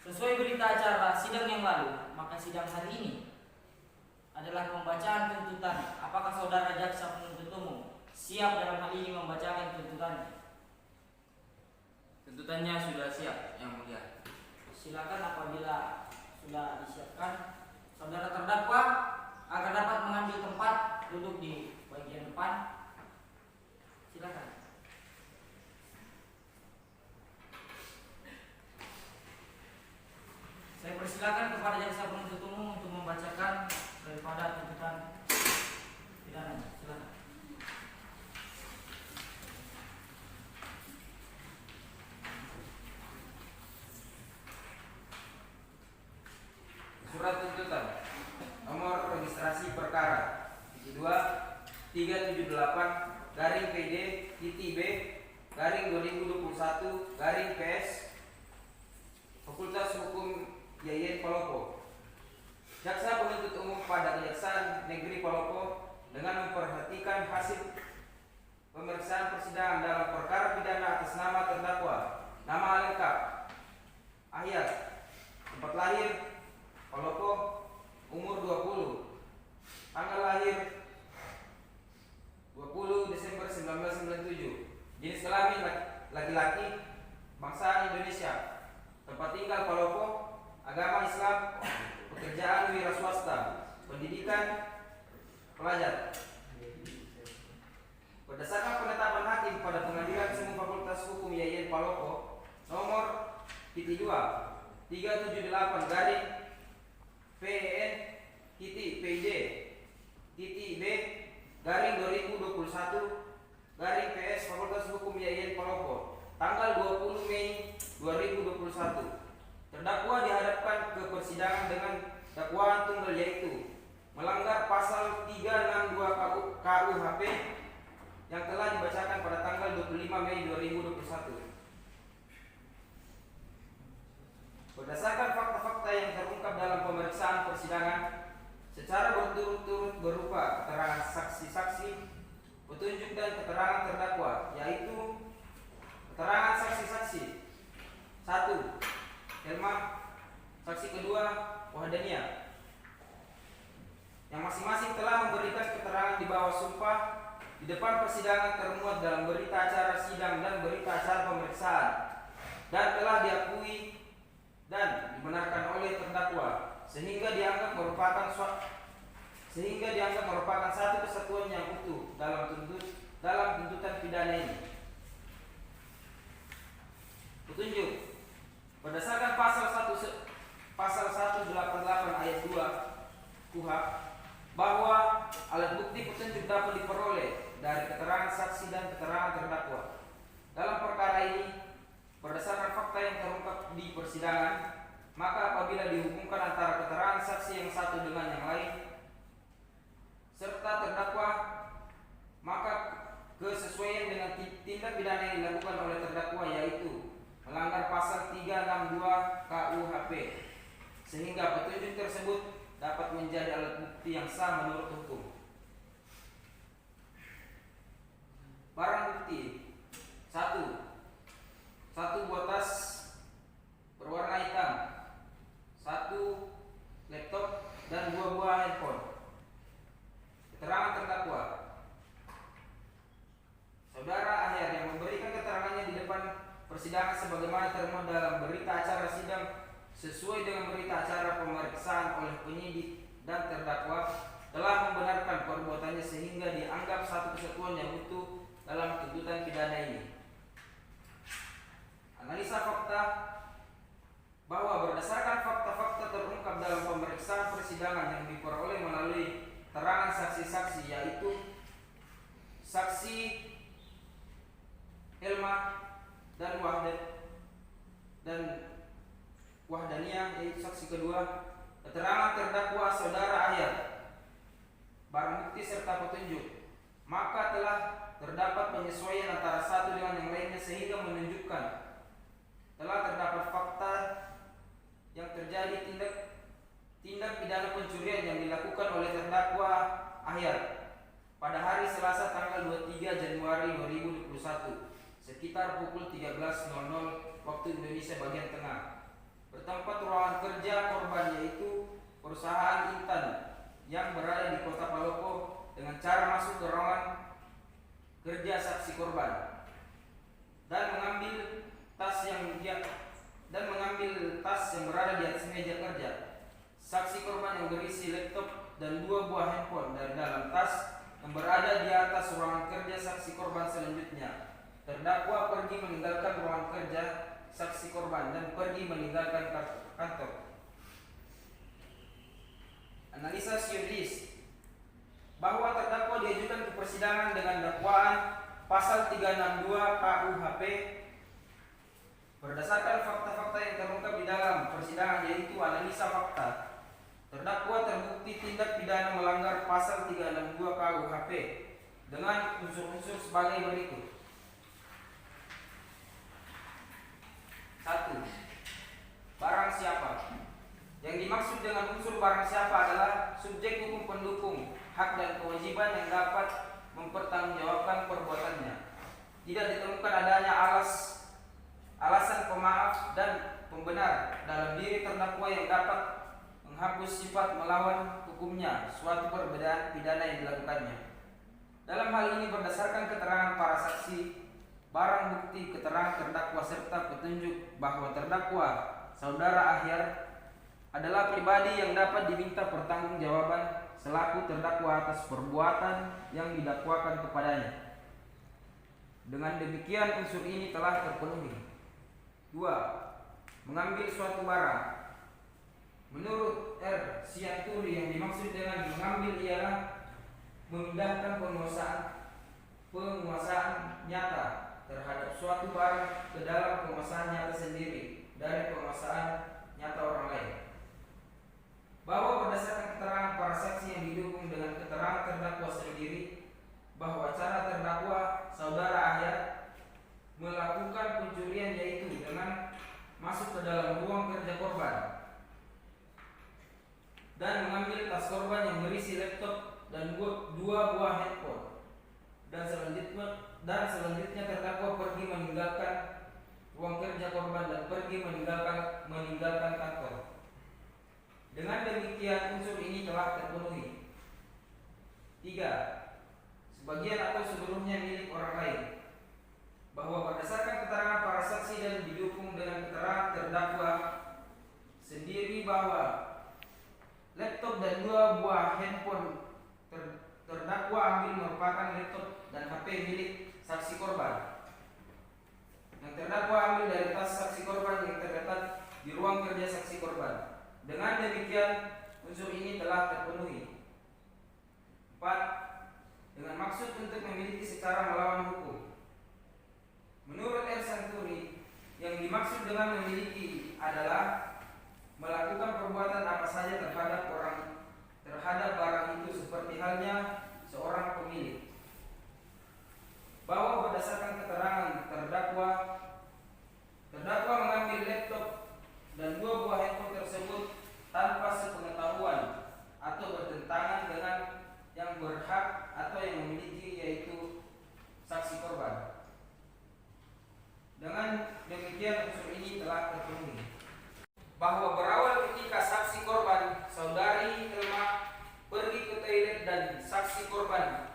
Sesuai berita acara sidang yang lalu, maka sidang hari ini adalah pembacaan tuntutan. Apakah saudara jaksa penuntut umum siap dalam hal ini membacakan tuntutannya? Tuntutannya sudah siap, Yang Mulia. Silakan apabila sudah disiapkan, saudara terdakwa agar dapat mengambil tempat duduk di bagian depan. Silakan. Saya persilakan kepada jaksa penuntut umum untuk membacakan daripada tuntutan pidana. Silakan. Surat tuntutan nomor registrasi perkara 378 garing PD titik B garing 2021 garing PS Fakultas Hukum YIN Palopo. Jaksa penuntut umum pada Kejaksaan Negeri Palopo dengan memperhatikan hasil pemeriksaan persidangan dalam perkara pidana atas nama terdakwa, nama lengkap Ahyar, tempat lahir Palopo, umur 20, tanggal lahir 20 Desember 1997, jenis kelamin laki-laki, bangsa Indonesia, tempat tinggal Palopo, agama Islam, pekerjaan wira swasta, pendidikan pelajar. Berdasarkan penetapan hakim pada Pengadilan Semu Fakultas Hukum YIN Palopo nomor PT 2 378 garing PN titik PJ titik B garing 2021 garing PS Fakultas Hukum YIN Palopo tanggal 20 Mei 2021. Terdakwa dihadapkan ke persidangan dengan dakwaan tunggal yaitu melanggar pasal 362 KUHP yang telah dibacakan pada tanggal 25 Mei 2021. Berdasarkan fakta-fakta yang terungkap dalam pemeriksaan persidangan secara berturut-turut berupa keterangan saksi-saksi, petunjuk dan keterangan terdakwa, yaitu keterangan saksi-saksi 1. Helma, saksi kedua Wahdania, yang masing-masing telah memberikan keterangan di bawah sumpah di depan persidangan termuat dalam berita acara sidang dan berita acara pemeriksaan dan telah diakui dan dibenarkan oleh terdakwa sehingga dianggap merupakan satu kesatuan yang utuh dalam tuntutan pidana ini. Petunjuk berdasarkan pasal 188 ayat 2 KUHP bahwa alat bukti petunjuk dapat diperoleh dari keterangan saksi dan keterangan terdakwa. Dalam perkara ini, berdasarkan fakta yang terungkap di persidangan, maka apabila dihubungkan antara keterangan saksi yang satu dengan yang lain serta terdakwa, maka kesesuaian dengan tindak pidana yang dilakukan oleh terdakwa yaitu melanggar pasal 362 KUHP sehingga petunjuk tersebut dapat menjadi alat bukti yang sah menurut hukum. Barang bukti 1 buah tas berwarna hitam, 1 laptop dan 2 buah handphone. Keterangan terdakwa Saudara Ahyar yang memberikan keterangannya di depan persidangan sebagaimana termuat dalam berita acara sidang sesuai dengan berita acara pemeriksaan oleh penyidik dan terdakwa telah membenarkan perbuatannya sehingga dianggap satu kesatuan yang utuh dalam tuntutan pidana ini. Analisa fakta bahwa berdasarkan fakta-fakta terungkap dalam pemeriksaan persidangan yang diperoleh melalui keterangan saksi-saksi yaitu saksi Helma dan Wahdania yaitu saksi kedua, keterangan terdakwa saudara Ahyar, barang bukti serta petunjuk, maka telah terdapat penyesuaian antara satu dengan yang lainnya sehingga menunjukkan telah terdapat fakta yang terjadi tindak pidana pencurian yang dilakukan oleh terdakwa Ahyar pada hari Selasa tanggal 23 Januari 2021 sekitar pukul 13.00 waktu Indonesia bagian tengah bertempat ruangan kerja korban yaitu perusahaan Intan yang berada kerja saksi korban dan mengambil tas yang berada di atas meja kerja saksi korban yang berisi laptop dan 2 buah handphone dari dalam tas yang berada di atas ruangan kerja saksi korban. Selanjutnya, terdakwa pergi meninggalkan ruangan kerja saksi korban dan pergi meninggalkan kantor. Analisa siudis bahwa terdakwa diajukan ke persidangan dengan dakwaan pasal 362 KUHP berdasarkan fakta-fakta yang terungkap di dalam persidangan, yaitu analisa fakta. Terdakwa terbukti tindak pidana melanggar pasal 362 KUHP dengan unsur-unsur sebagai berikut. 1. Barang siapa. Yang dimaksud dengan unsur barang siapa adalah subjek hukum pendukung hak dan kewajiban yang dapat mempertanggungjawabkan perbuatannya. Tidak ditemukan adanya alasan pemaaf dan pembenar dalam diri terdakwa yang dapat menghapus sifat melawan hukumnya suatu perbedaan pidana yang dilakukannya. Dalam hal ini berdasarkan keterangan para saksi, barang bukti, keterangan terdakwa serta petunjuk bahwa terdakwa saudara Ahyar adalah pribadi yang dapat diminta pertanggungjawaban selaku terdakwa atas perbuatan yang didakwakan kepadanya. Dengan demikian unsur ini telah terpenuhi. 2. Mengambil suatu barang. Menurut R. Sianturi, yang dimaksud dengan mengambil ialah memindahkan penguasaan nyata terhadap suatu barang ke dalam penguasaan nyata sendiri dari penguasaan nyata orang lain. Bahwa berdasarkan keterangan para saksi yang didukung dengan keterangan terdakwa sendiri bahwa cara terdakwa saudara Ahyar melakukan pencurian yaitu dengan masuk ke dalam ruang kerja korban dan mengambil tas korban yang berisi laptop dan 2 buah handphone, dan selanjutnya terdakwa pergi meninggalkan ruang kerja korban dan pergi meninggalkan kantor. Dengan demikian unsur ini telah terpenuhi. 3. Sebagian atau sebelumnya milik orang lain. Bahwa berdasarkan keterangan para saksi dan didukung dengan keterangan terdakwa sendiri bahwa laptop dan 2 buah handphone terdakwa ambil merupakan laptop dan HP milik saksi korban. Yang terdakwa ambil dari tas saksi korban yang terletak di ruang kerja saksi korban. Dengan demikian unsur ini telah terpenuhi. 4. Dengan maksud untuk memiliki secara melawan hukum. Menurut R. Santuri, yang dimaksud dengan memiliki adalah melakukan perbuatan apa saja terhadap barang itu, seperti halnya seorang pemilik. Bahwa berdasarkan keterangan terdakwa mengambil laptop dan 2 buah handphone tersebut tanpa sepengetahuan atau bertentangan dengan yang berhak atau yang memiliki, yaitu saksi korban. Dengan demikian unsur ini telah terpenuhi. Bahwa berawal ketika saksi korban saudari Elma pergi ke toilet dan saksi korban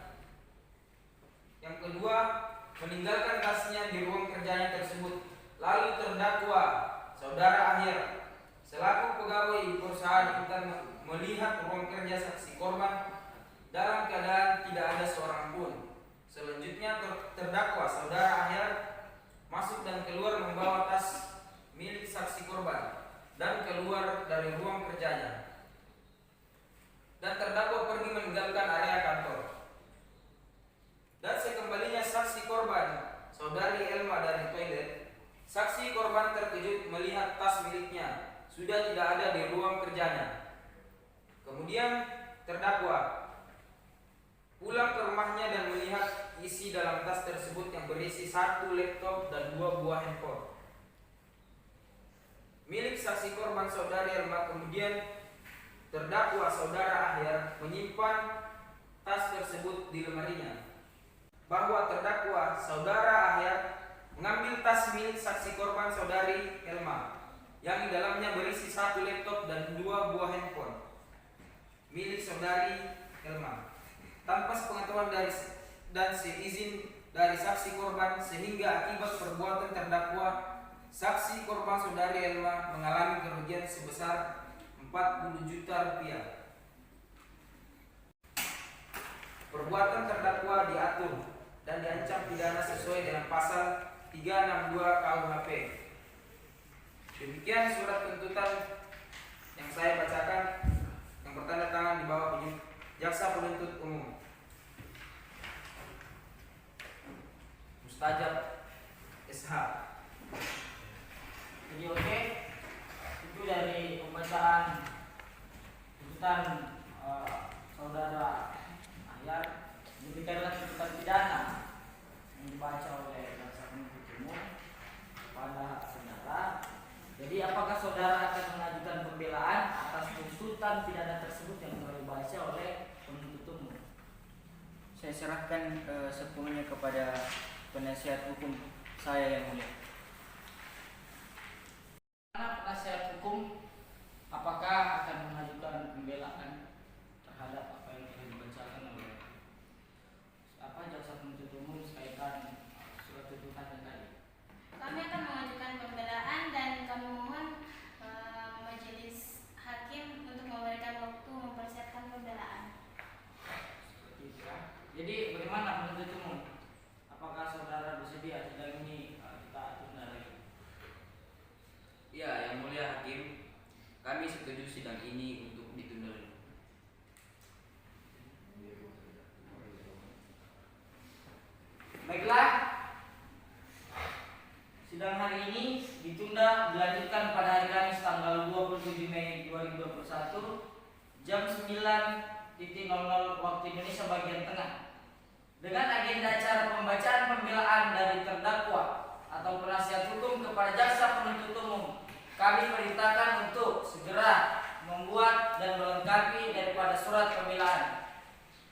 yang kedua meninggalkan tasnya di ruang kerjanya tersebut, lalu terdakwa saudara Ahyar selaku pegawai di perusahaan itu melihat ruang kerja saksi korban dalam keadaan tidak ada seorang pun. Selanjutnya terdakwa saudara Ahyar masuk dan keluar membawa tas milik saksi korban dan keluar dari ruang kerjanya. Dan terdakwa pergi meninggalkan area kantor. Dan sekembalinya saksi korban saudari Elma dari toilet, saksi korban terkejut melihat tas miliknya sudah tidak ada di ruang kerjanya. Kemudian terdakwa pulang ke rumahnya dan melihat isi dalam tas tersebut yang berisi 1 laptop dan 2 buah handphone milik saksi korban saudari Elma. Kemudian terdakwa saudara Ahyar menyimpan tas tersebut di lemarinya. Bahwa terdakwa saudara Ahyar mengambil tas milik saksi korban saudari Elma yang di dalamnya berisi 1 laptop dan 2 buah handphone milik saudari Elma tanpa sepengetahuan dan seizin dari saksi korban sehingga akibat perbuatan terdakwa saksi korban saudari Elma mengalami kerugian sebesar 40 juta rupiah. Perbuatan terdakwa diatur dan diancam pidana sesuai dengan pasal 362 KUHP. Demikian surat tuntutan yang saya bacakan yang bertanda tangan di bawah jaksa penuntut umum. Mustajab SH. Jadi oke, itu dari pembacaan tuntutan saudara Ahyar. Demikianlah tuntutan pidana yang dibaca oleh jaksa penuntut umum kepada saudara. Jadi apakah saudara akan mengajukan pembelaan atas tuntutan pidana tersebut yang telah dibaca oleh penuntut umum? Saya serahkan sepenuhnya kepada penasihat hukum saya yang mulia. Penasihat hukum apakah akan mengajukan pembelaan terhadap apa yang telah dibacakan oleh jaksa penuntut umum sekaitan surat tuntutan yang tadi? Kami akan mengajukan pembelaan dan kami mohon majelis hakim untuk memberikan waktu mempersiapkan pembelaan. Seperti itu ya. Jadi bagaimana penuntut umum? Apakah saudara bersedia sidang ini kita tunda lagi? Ya, yang mulia hakim, kami setuju sidang ini untuk ditunda dulu. Baiklah, sidang hari ini ditunda dilanjutkan pada hari Kamis tanggal 27 Mei 2021 jam 9.00 waktu Indonesia bagian tengah dengan agenda acara pembacaan pembelaan dari terdakwa atau penasihat hukum kepada jaksa penuntut umum. Kami perintahkan untuk segera membuat dan melengkapi daripada surat pembelaan,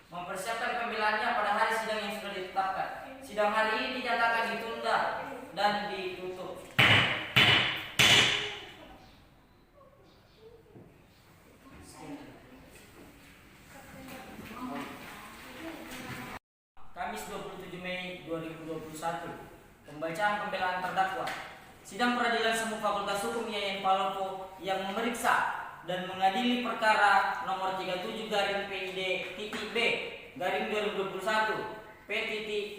mempersiapkan pembelaannya pada hari sidang yang sudah ditetapkan. Sidang hari ini dinyatakan ditunda dan ditutup. Kamis 27 Mei 2021. Pembacaan pembelaan terdakwa. Sidang Peradilan Semu Fakultas Hukum IAIN Palopo yang memeriksa dan mengadili perkara nomor 37/PID-B/2021 P.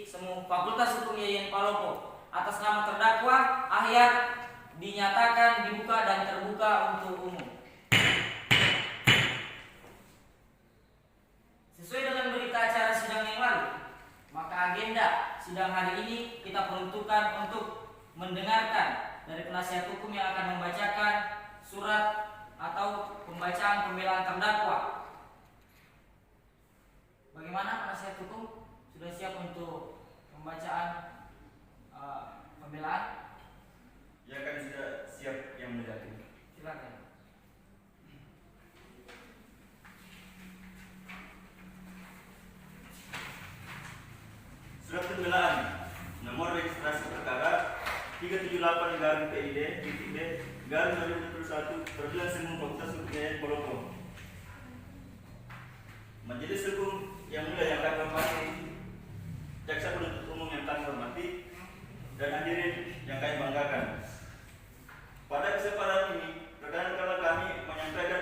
Semu Fakultas Hukum IAIN Palopo atas nama terdakwa Ahyar dinyatakan dibuka dan terbuka untuk umum. Sesuai dengan berita acara sidang yang lalu, maka agenda sidang hari ini kita peruntukkan untuk mendengarkan dari penasihat hukum yang akan membacakan surat atau pembacaan pembelaan terdakwa. Bagaimana penasihat hukum? Sudah siap untuk pembacaan pembelaan? Ya, kami sudah siap yang mulia hakim. Silakan. Surat pembelaan nomor registrasi perkara 378/PID-B/2021 Peradilan Semu Fakultas Hukum IAIN Palopo. Majelis hukum yang mulia yang kami hormati, jaksa penuntut umum yang kami hormati, dan hadirin yang kami banggakan. Pada kesempatan ini, rekan-rekan kami menyampaikan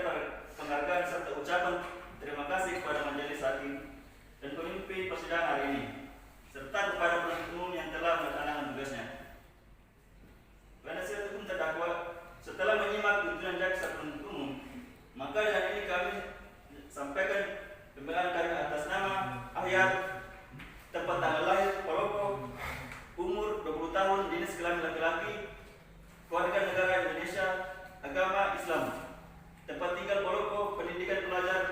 penghargaan serta ucapan terima kasih kepada majelis hakim dan pemimpin persidangan hari ini, serta kepada penuntut umum yang telah melaksanakan tugasnya. Penasihat hukum terdakwa setelah menyimak tuntutan jaksa penuntut umum, maka dengan ini kami sampaikan pembelaan kami atas nama Ahyar, tempat tanggal lahir Palopo, umur 20 tahun, jenis kelamin laki-laki, keluarga negara Indonesia, agama Islam, tempat tinggal Palopo, pendidikan pelajar,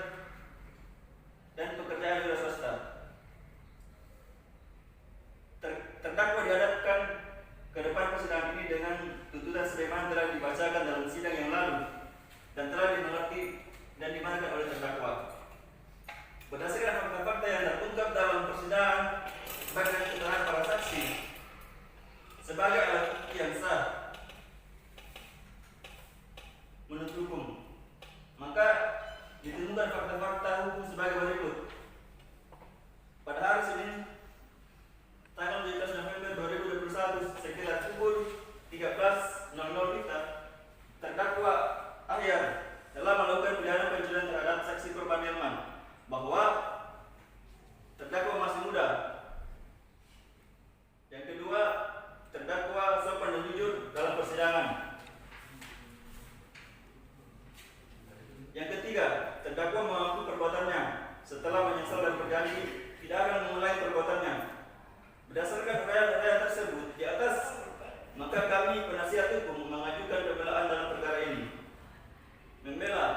dan pekerjaan wira swasta. Terdakwa dihadapkan ke depan persidangan ini dengan tuntutan sebagaimana telah dibacakan dalam sidang yang lalu dan telah dimengerti dan dimakan oleh terdakwa. Berdasarkan fakta-fakta yang terungkap dalam persidangan sebagai keterangan para saksi sebagai alat bukti yang sah menurut hukum, maka ditemukan fakta-fakta hukum sebagai berikut. Pada hari Senin tanggal dipidana mengulangi perbuatannya. Berdasarkan uraian tersebut di atas, maka kami penasihat hukum mengajukan pembelaan dalam perkara ini. Membela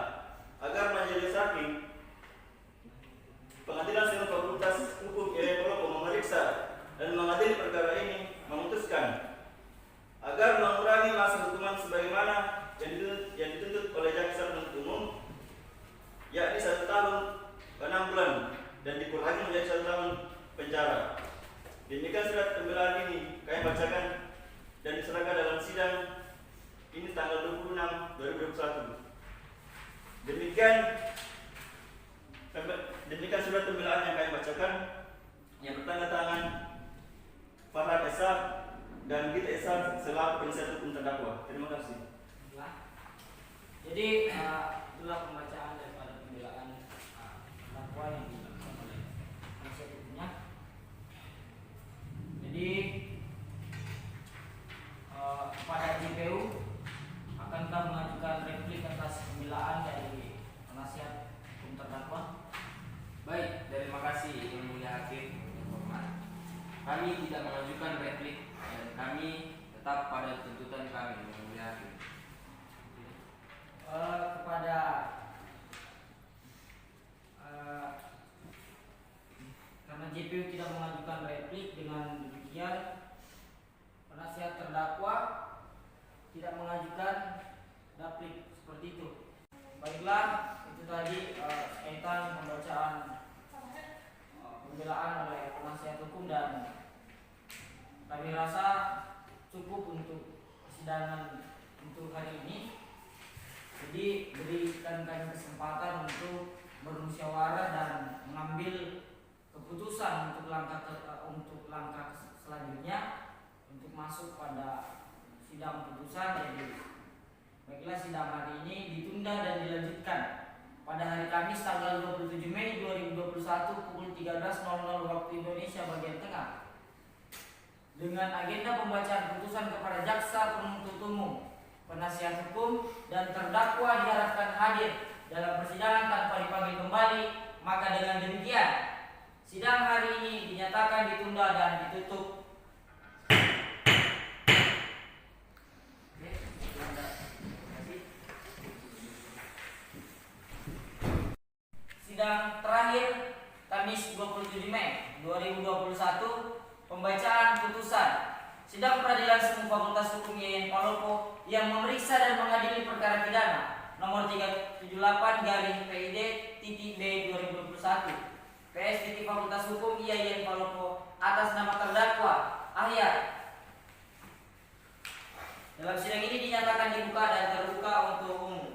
agar majelis hakim Pengadilan Seni Fakultas Hukum IAIN Palopo memeriksa dan mengadili perkara ini, memutuskan agar mengurangi masa hukuman sebagaimana yang dituntut oleh jaksa penuntut umum, yakni 1 tahun 6 bulan dan dikurangi menjadi 1 tahun penjara. Demikian surat pembelaan ini kami bacakan dan diserahkan dalam sidang ini tanggal 26 2021. Demikian surat pembelaan yang kami bacakan, yang bertanda tangan Farhad Esa dan Gita Esa selaku penasihat hukum terdakwa. Terima kasih. Jadi itulah pembacaan daripada pembelaan terdakwa yang dilakukan oleh penasihat hukumnya. Jadi kepada JPU akankah mengajukan replik atas pembelaan dari penasihat hukum terdakwa? Baik, terima kasih Yang Mulia Hakim yang hormat. Kami tidak mengajukan replik dan kami tetap pada tuntutan kami, Yang Mulia Hakim. Kepada karena JPU tidak mengajukan replik, dengan demikian penasihat terdakwa tidak mengajukan replik seperti itu. Baiklah, itu tadi kaitan pembacaan pembelaan oleh penasihat hukum, dan kami rasa cukup untuk persidangan untuk hari ini. Jadi berikan kami kesempatan untuk bermusyawarah dan mengambil keputusan untuk langkah selanjutnya untuk masuk pada sidang putusan. Jadi baiklah, sidang hari ini ditunda dan dilanjutkan pada hari Kamis tanggal 27 Mei 2021 pukul 13.00 waktu Indonesia bagian tengah dengan agenda pembacaan putusan kepada jaksa penuntut umum, penasihat hukum, dan terdakwa diharapkan hadir dalam persidangan tanpa dipanggil kembali. Maka dengan demikian sidang hari ini dinyatakan ditunda dan ditutup. Sidang terakhir Kamis 27 Mei 2021, pembacaan putusan Sidang Peradilan Semu Fakultas Hukum IAIN Palopo yang memeriksa dan mengadili perkara pidana nomor 378/PID-B 2021 PS Fakultas Hukum IAIN Palopo atas nama terdakwa Ahyar. Dalam sidang ini dinyatakan dibuka dan terbuka untuk umum.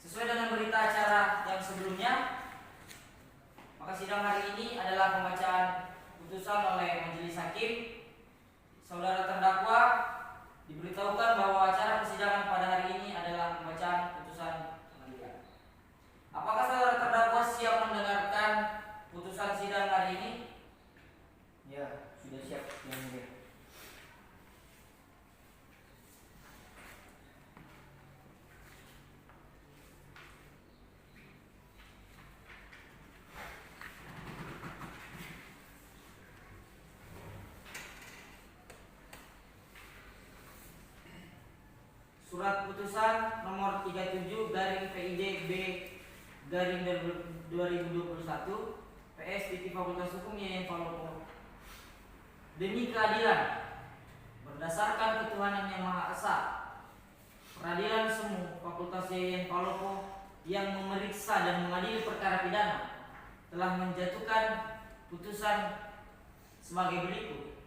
Sesuai dengan berita acara yang sebelumnya, maka sidang hari ini adalah pembacaan putusan oleh majelis hakim. Saudara terdakwa diberitahukan bahwa acara persidangan pada hari ini adalah pembacaan putusan pengadilan. Apakah saudara terdakwa siap mendengarkan putusan sidang hari ini? Ya, sudah siap, Yang Mulia. Surat putusan nomor 37/PID-B/2021 PS Fakultas Hukum IAIN Palopo. Demi keadilan berdasarkan ketuhanan yang Maha Esa, Peradilan Semu Fakultas IAIN Palopo yang memeriksa dan mengadili perkara pidana telah menjatuhkan putusan sebagai berikut.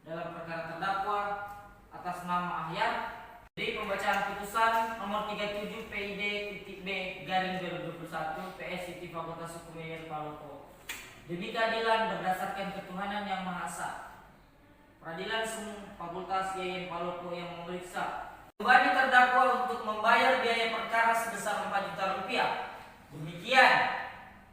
Dalam perkara terdakwa atas nama Ahyar, dari pembacaan putusan nomor 37/PID-B/2021 PS Fakultas Hukum IAIN Palopo. Demi keadilan berdasarkan ketuhanan yang Maha Esa, Peradilan Semu Fakultas IAIN Palopo yang memeriksa kembali terdakwa untuk membayar biaya perkara sebesar 4 juta rupiah. Demikian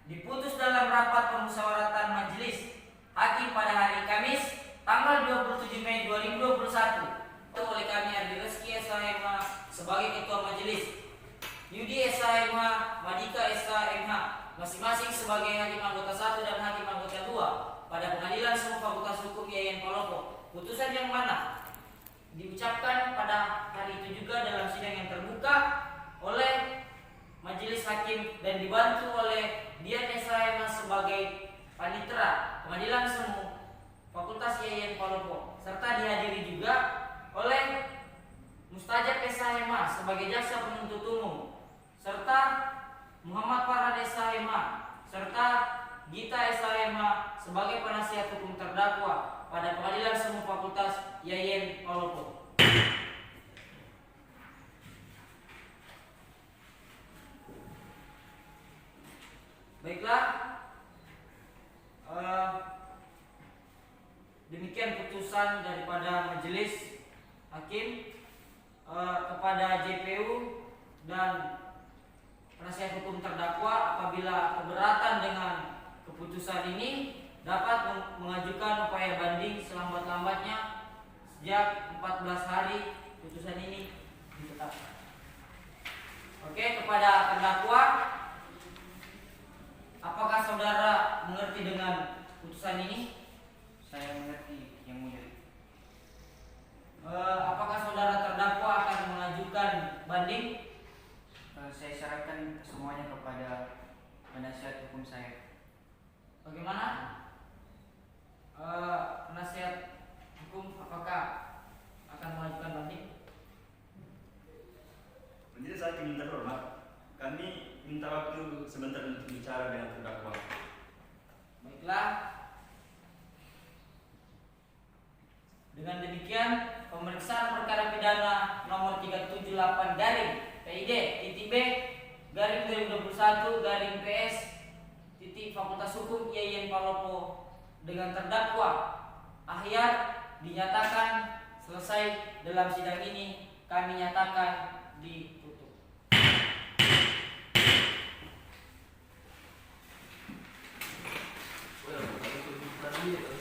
diputus dalam rapat permusyawaratan majelis hakim pada hari Kamis tanggal 27 Mei 2021 oleh kami Ardi Reski SHMH sebagai Ketua Majelis, Yudi SHMH, Madika SHMH, masing-masing sebagai hakim anggota 1 dan hakim anggota 2 pada Pengadilan Semua Fakultas Hukum IAIN Palopo. Putusan yang mana diucapkan pada hari itu juga dalam sidang yang terbuka oleh majelis hakim dan dibantu oleh Dian SHMH sebagai panitera Pengadilan Semua Fakultas IAIN Palopo, serta dihadiri juga oleh Mustajab SHMH sebagai jaksa penuntut umum, serta Muhammad Farhad SHMH serta Gita SHMH sebagai penasihat hukum terdakwa pada Pengadilan Semua Fakultas IAIN Palopo. Baiklah, demikian putusan daripada majelis hakim kepada JPU dan penasihat hukum terdakwa. Apabila keberatan dengan keputusan ini, dapat mengajukan upaya banding selambat-lambatnya sejak 14 hari putusan ini ditetapkan. Oke, kepada terdakwa, apakah saudara mengerti dengan putusan ini? Saya mengerti, Yang Mulia. Apakah saudara terdakwa akan mengajukan banding? Saya syaratkan semuanya kepada penasihat hukum saya. Bagaimana? Penasihat hukum apakah akan mengajukan banding? Majelis hakim yang terhormat, kami minta waktu sebentar untuk bicara dengan terdakwa. Baiklah. Dengan demikian, pemeriksaan perkara pidana nomor 378 garing PID titik B garing 2021 garing PS titik Fakultas Hukum IAIN Palopo dengan terdakwa Ahyar dinyatakan selesai. Dalam sidang ini kami nyatakan ditutup. Well,